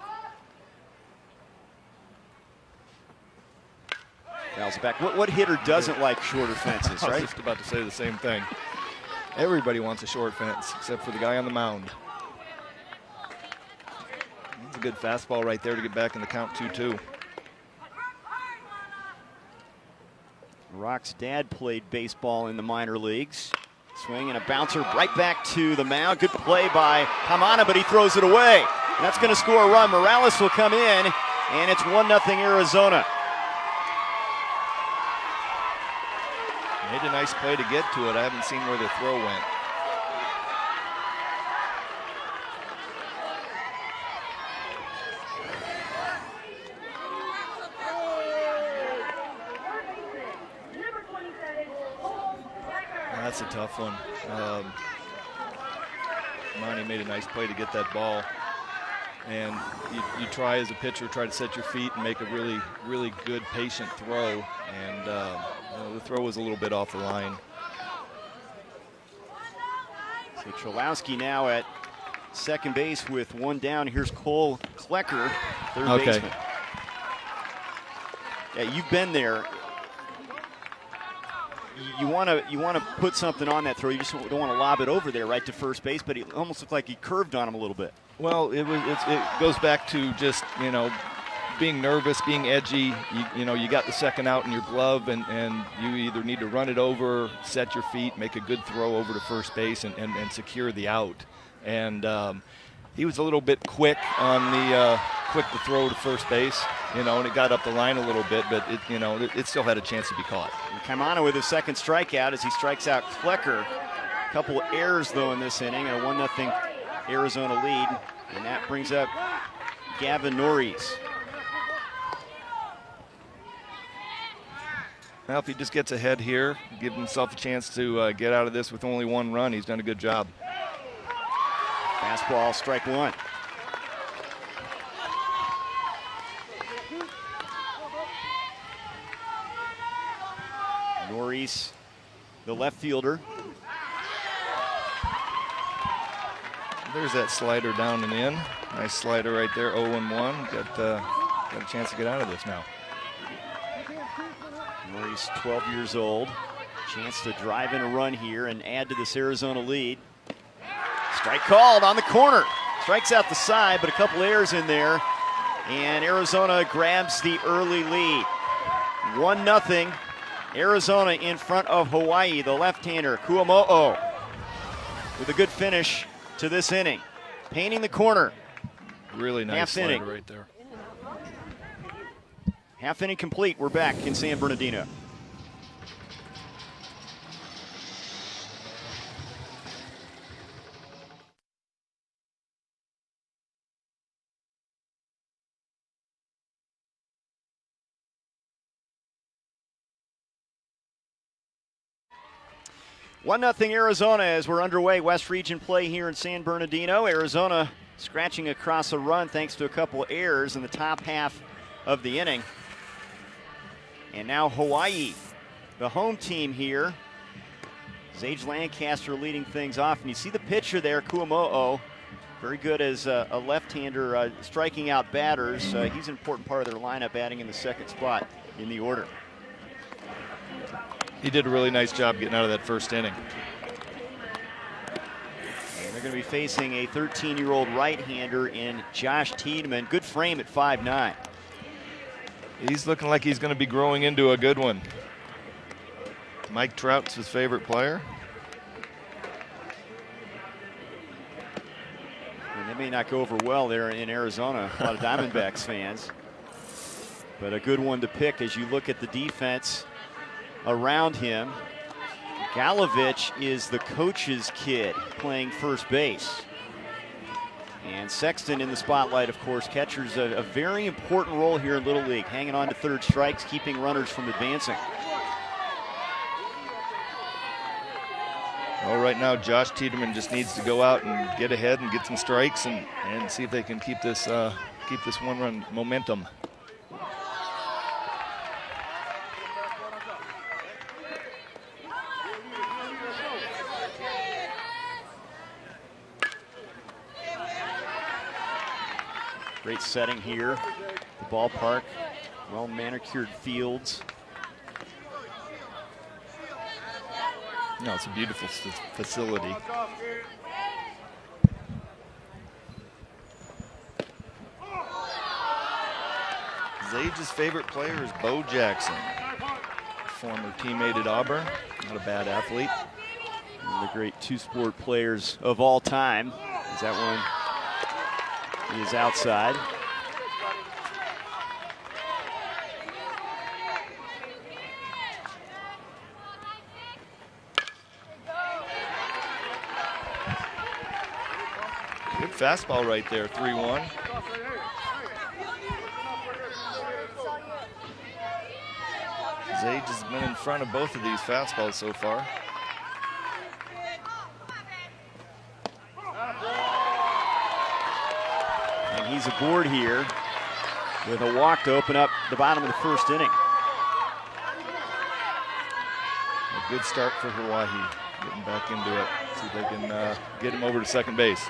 A: Fouls it back. What hitter doesn't like shorter fences,
B: I was
A: right?
B: just about to say the same thing. Everybody wants a short fence, except for the guy on the mound. That's a good fastball right there to get back in the count 2-2.
A: Rock's dad played baseball in the minor leagues. Swing and a bouncer right back to the mound. Good play by Hamana, but he throws it away. And that's going to score a run. Morales will come in, and it's 1-0 Arizona.
B: Made a nice play to get to it. I haven't seen where the throw went. That's a tough one. Monty made a nice play to get that ball. And you try as a pitcher, try to set your feet and make a really, really good, patient throw. And the throw was a little bit off the line.
A: So Cholowski now at second base with one down. Here's Cole Klecker, third baseman. Yeah, you've been there. You want to put something on that throw. You just don't want to lob it over there right to first base. But it almost looked like he curved on him a little bit.
B: Well, it goes back to just being nervous, being edgy. You got the second out in your glove, and you either need to run it over, set your feet, make a good throw over to first base, and secure the out. And he was a little bit quick on the quick to throw to first base, and it got up the line a little bit, but it still had a chance to be caught.
A: Kaimana with his second strikeout as he strikes out Klecker. A couple of errors though in this inning, and a 1-0 Arizona lead, and that brings up Gavin Norris.
B: Well, if he just gets ahead here, give himself a chance to get out of this with only one run, he's done a good job.
A: Fastball, strike one. Norris, the left fielder.
B: There's that slider down and in. Nice slider right there, 0-1. Got a chance to get out of this now.
A: Norris, 12 years old. Chance to drive in a run here and add to this Arizona lead. Strike called on the corner. Strikes out the side, but a couple errors in there. And Arizona grabs the early lead. 1-0. Arizona in front of Hawaii. The left-hander, Kuamo'o, with a good finish to this inning. Painting the corner.
B: Really nice slider right there.
A: Half inning complete. We're back in San Bernardino. One 1-0 Arizona as we're underway. West Region play here in San Bernardino. Arizona scratching across a run thanks to a couple errors in the top half of the inning. And now Hawaii, the home team here. Zage Lancaster leading things off. And you see the pitcher there, Kuamo'o. Very good as a left-hander striking out batters. He's an important part of their lineup, batting in the second spot in the order.
B: He did a really nice job getting out of that first inning.
A: And they're going to be facing a 13-year-old right-hander in Josh Tiedemann. Good frame at 5'9".
B: He's looking like he's going to be growing into a good one. Mike Trout's his favorite player.
A: And they may not go over well there in Arizona. A lot of Diamondbacks fans. But a good one to pick as you look at the defense around him. Galovich is the coach's kid playing first base. And Sexton in the spotlight, of course. Catcher's a very important role here in Little League, hanging on to third strikes, keeping runners from advancing.
B: Well, right now, Josh Tiedemann just needs to go out and get ahead and get some strikes and see if they can keep this one-run momentum.
A: Great setting here, the ballpark, well-manicured fields.
B: No, it's a beautiful facility. Zage's favorite player is Bo Jackson, former teammate at Auburn, not a bad athlete.
A: One of the great two-sport players of all time. Is that one? He is outside.
B: Good fastball right there, 3-1. Zage has been in front of both of these fastballs so far.
A: And he's aboard here with a walk to open up the bottom of the first inning.
B: A good start for Hawaii, getting back into it. See if they can get him over to second base.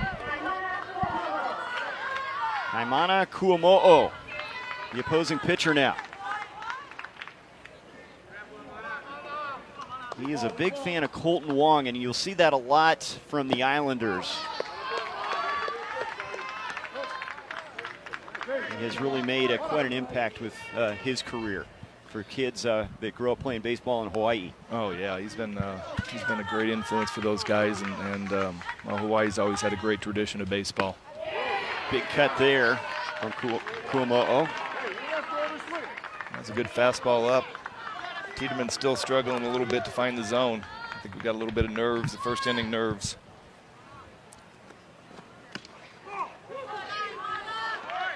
A: Haimana Kuamo'o, the opposing pitcher now. He is a big fan of Colton Wong, and you'll see that a lot from the Islanders. He has really made quite an impact with his career for kids that grow up playing baseball in Hawaii.
B: Oh yeah, he's been a great influence for those guys, and well, Hawaii's always had a great tradition of baseball.
A: Big cut there from Kuamo'o.
B: That's a good fastball up. Tiedeman's still struggling a little bit to find the zone. I think we got a little bit of nerves, the first inning nerves.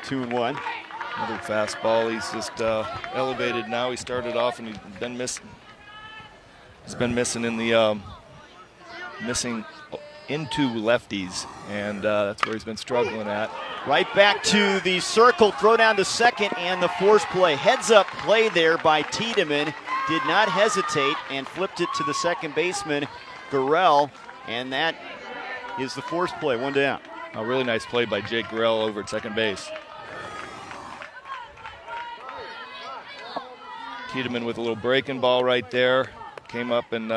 A: 2-1.
B: Another fastball. He's just elevated now. He started off and he's been missing. He's been missing in the missing into lefties, and that's where he's been struggling at.
A: Right back to the circle, throw down to second, and the force play. Heads up play there by Tiedemann. Did not hesitate and flipped it to the second baseman, Gurriel, and that is the force play, one down.
B: A really nice play by Jake Gurriel over at second base. Tiedemann with a little breaking ball right there. Came up and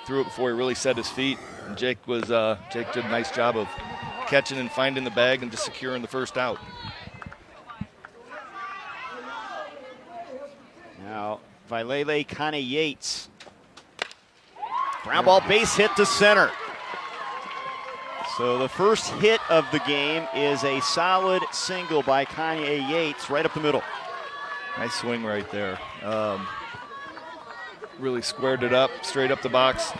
B: threw it before he really set his feet. And Jake did a nice job of catching and finding the bag and just securing the first out.
A: Now, Vailele Kane-Yates. Ground ball base hit to center. So the first hit of the game is a solid single by Kane-Yates right up the middle.
B: Nice swing right there. Really squared it up, straight up the box.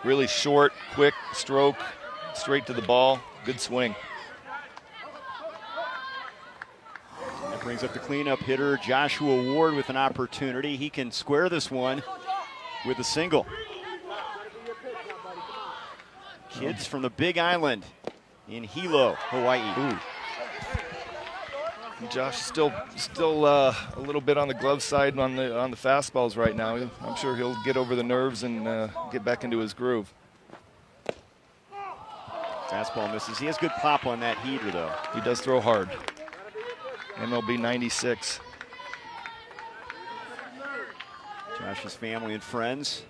B: Really short, quick stroke, straight to the ball. Good swing.
A: That brings up the cleanup hitter, Joshua Ward, with an opportunity. He can square this one with a single. Kids from the Big Island in Hilo, Hawaii.
B: Ooh. Josh still a little bit on the glove side on the fastballs right now. I'm sure he'll get over the nerves and get back into his groove.
A: Fastball misses. He has good pop on that heater, though.
B: He does throw hard. MLB 96.
A: Josh's family and friends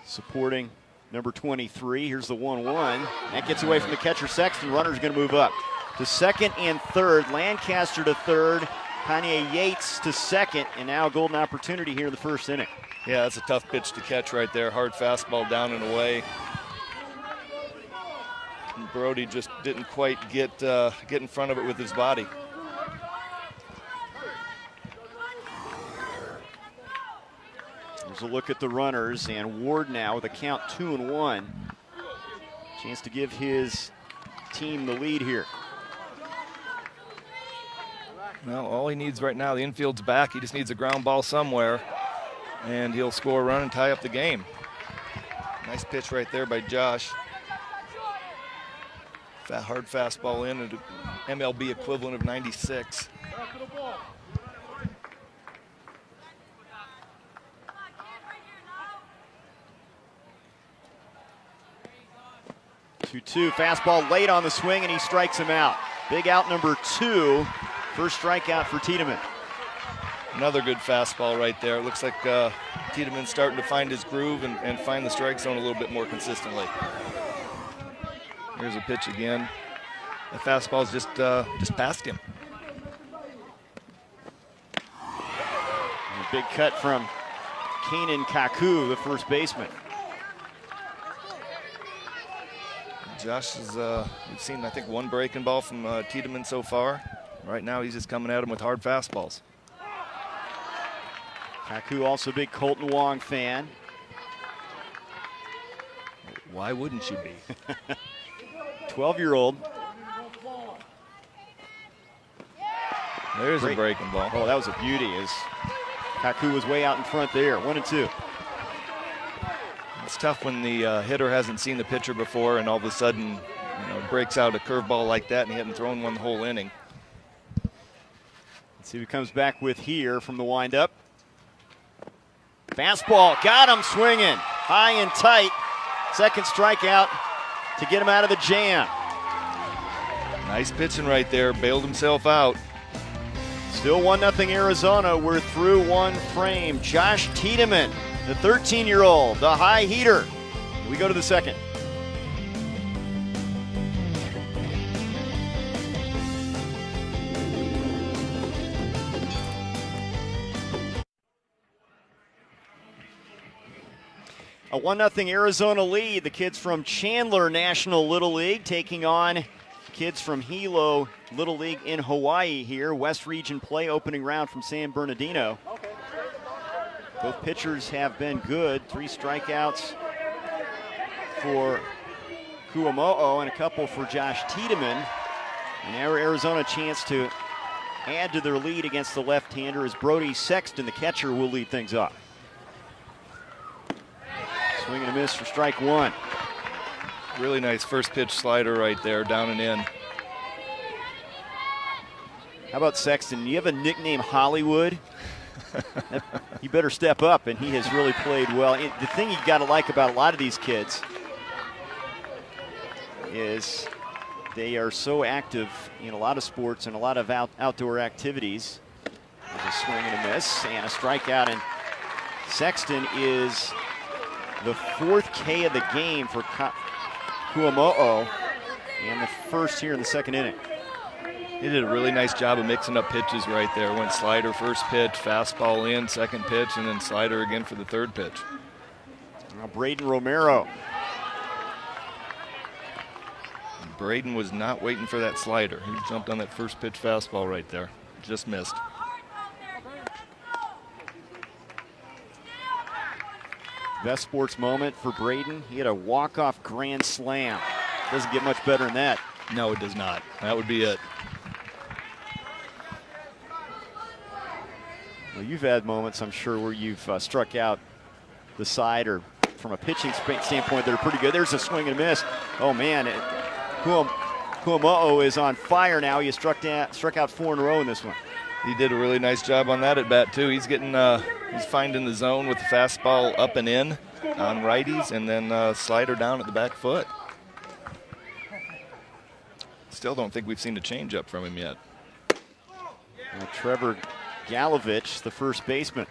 A: supporting number 23. Here's the 1-1. That gets away from the catcher Sexton. Runner's going to move up to second and third. Lancaster to third. Kane-Yates to second. And now a golden opportunity here in the first inning.
B: Yeah, that's a tough pitch to catch right there. Hard fastball down and away. And Brody just didn't quite get in front of it with his body.
A: There's a look at the runners, and Ward now with a count 2-1. Chance to give his team the lead here.
B: Well, all he needs right now, the infield's back. He just needs a ground ball somewhere, and he'll score a run and tie up the game. Nice pitch right there by Josh. Hard fastball in, an MLB equivalent of 96.
A: Two, fastball late on the swing, and he strikes him out. Big out number 2. First strikeout for Tiedemann.
B: Another good fastball right there. Looks like Tiedemann's starting to find his groove and find the strike zone a little bit more consistently. Here's a pitch again. The fastball's just past him.
A: And a big cut from Kanan Kaku, the first baseman.
B: Josh we've seen, I think, one breaking ball from Tiedemann so far. Right now, he's just coming at him with hard fastballs.
A: Kaku also a big Colton Wong fan.
B: Why wouldn't you be?
A: 12-year-old.
B: There's a breaking ball.
A: Oh, that was a beauty as Kaku was way out in front there. 1-2.
B: It's tough when the hitter hasn't seen the pitcher before and all of a sudden breaks out a curveball like that and he hadn't thrown one the whole inning.
A: Let's see who comes back with here from the windup. Fastball, got him swinging, high and tight. Second strikeout to get him out of the jam.
B: Nice pitching right there, bailed himself out.
A: Still 1-0 Arizona. We're through one frame. Josh Tiedemann, the 13-year-old, the high heater. We go to the second. A 1-0 Arizona lead. The kids from Chandler National Little League taking on kids from Hilo Little League in Hawaii here. West Region play opening round from San Bernardino. Both pitchers have been good. 3 strikeouts for Kuamo'o and a couple for Josh Tiedemann. And now Arizona a chance to add to their lead against the left-hander as Brody Sexton, the catcher, will lead things off. Swing and a miss for strike one.
B: Really nice first pitch slider right there, down and in.
A: How about Sexton? You have a nickname, Hollywood. You better step up, and he has really played well. The thing you got to like about a lot of these kids is they are so active in a lot of sports and a lot of outdoor activities. There's a swing and a miss and a strikeout, and Sexton is the 4th K of the game for Kuamo'o, and the first here in the second inning.
B: He did a really nice job of mixing up pitches right there. Went slider first pitch, fastball in, second pitch, and then slider again for the third pitch.
A: Now Braden Romero.
B: Braden was not waiting for that slider. He jumped on that first pitch fastball right there. Just missed.
A: Best sports moment for Braden. He had a walk-off grand slam. Doesn't get much better than that.
B: No, it does not. That would be it.
A: Well, you've had moments, I'm sure, where you've struck out the side or from a pitching standpoint that are pretty good. There's a swing and a miss. Oh, man. Kuamo'o is on fire now. He struck out 4 in a row in this one.
B: He did a really nice job on that at bat, too. He's getting, he's finding the zone with the fastball up and in on righties and then slider down at the back foot. Still don't think we've seen a changeup from him yet.
A: Well, Trevor Galovich, the first baseman.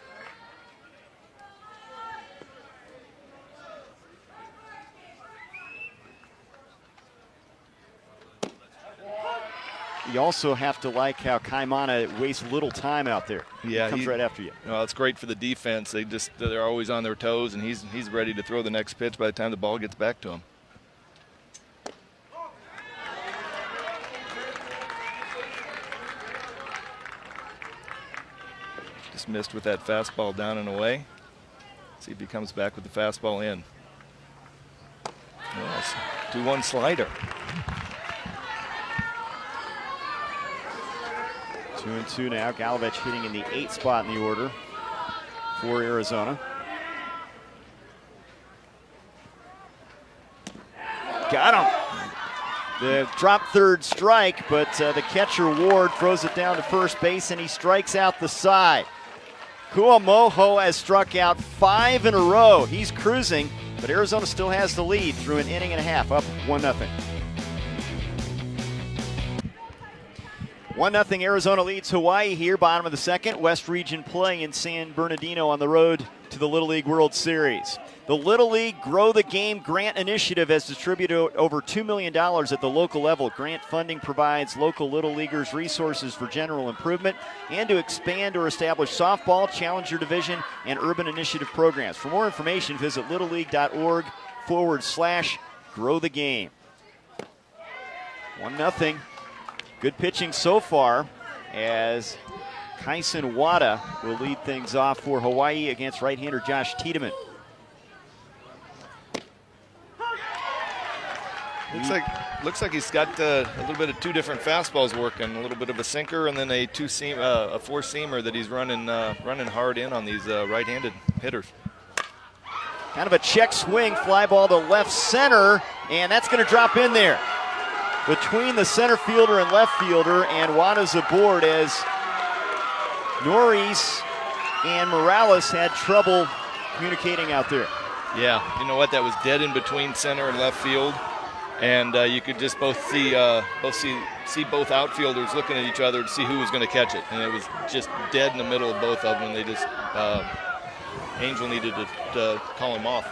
A: You also have to like how Kaimana wastes little time out there.
B: Yeah,
A: he comes right after you.
B: Well, it's great for the defense. They're always on their toes, and he's ready to throw the next pitch by the time the ball gets back to him. Just missed with that fastball down and away. See if he comes back with the fastball in. Yes, 2-1 slider.
A: 2-2 now. Galovich hitting in the 8th spot in the order for Arizona. Got him. The drop third strike, but the catcher Ward throws it down to first base and he strikes out the side. Kuamo'o has struck out 5 in a row. He's cruising, but Arizona still has the lead through an inning and a half, up 1-0. 1-0 Arizona leads Hawaii here, bottom of the second. West Region play in San Bernardino on the road to the Little League World Series. The Little League Grow the Game Grant Initiative has distributed over $2 million at the local level. Grant funding provides local Little Leaguers resources for general improvement and to expand or establish softball, challenger division, and urban initiative programs. For more information, visit littleleague.org/grow the game. 1-0. Good pitching so far as Kaisen Wada will lead things off for Hawaii against right-hander Josh Tiedemann.
B: Looks like he's got a little bit of 2 different fastballs working, a little bit of a sinker and then a 4-seamer that he's running hard in on these right-handed hitters.
A: Kind of a check swing, fly ball to left center, and that's going to drop in there. Between the center fielder and left fielder, and Wada's aboard as Norris and Morales had trouble communicating out there.
B: Yeah, you know what? That was dead in between center and left field, and you could just see both outfielders looking at each other to see who was going to catch it, and it was just dead in the middle of both of them. They just Angel needed to call him off.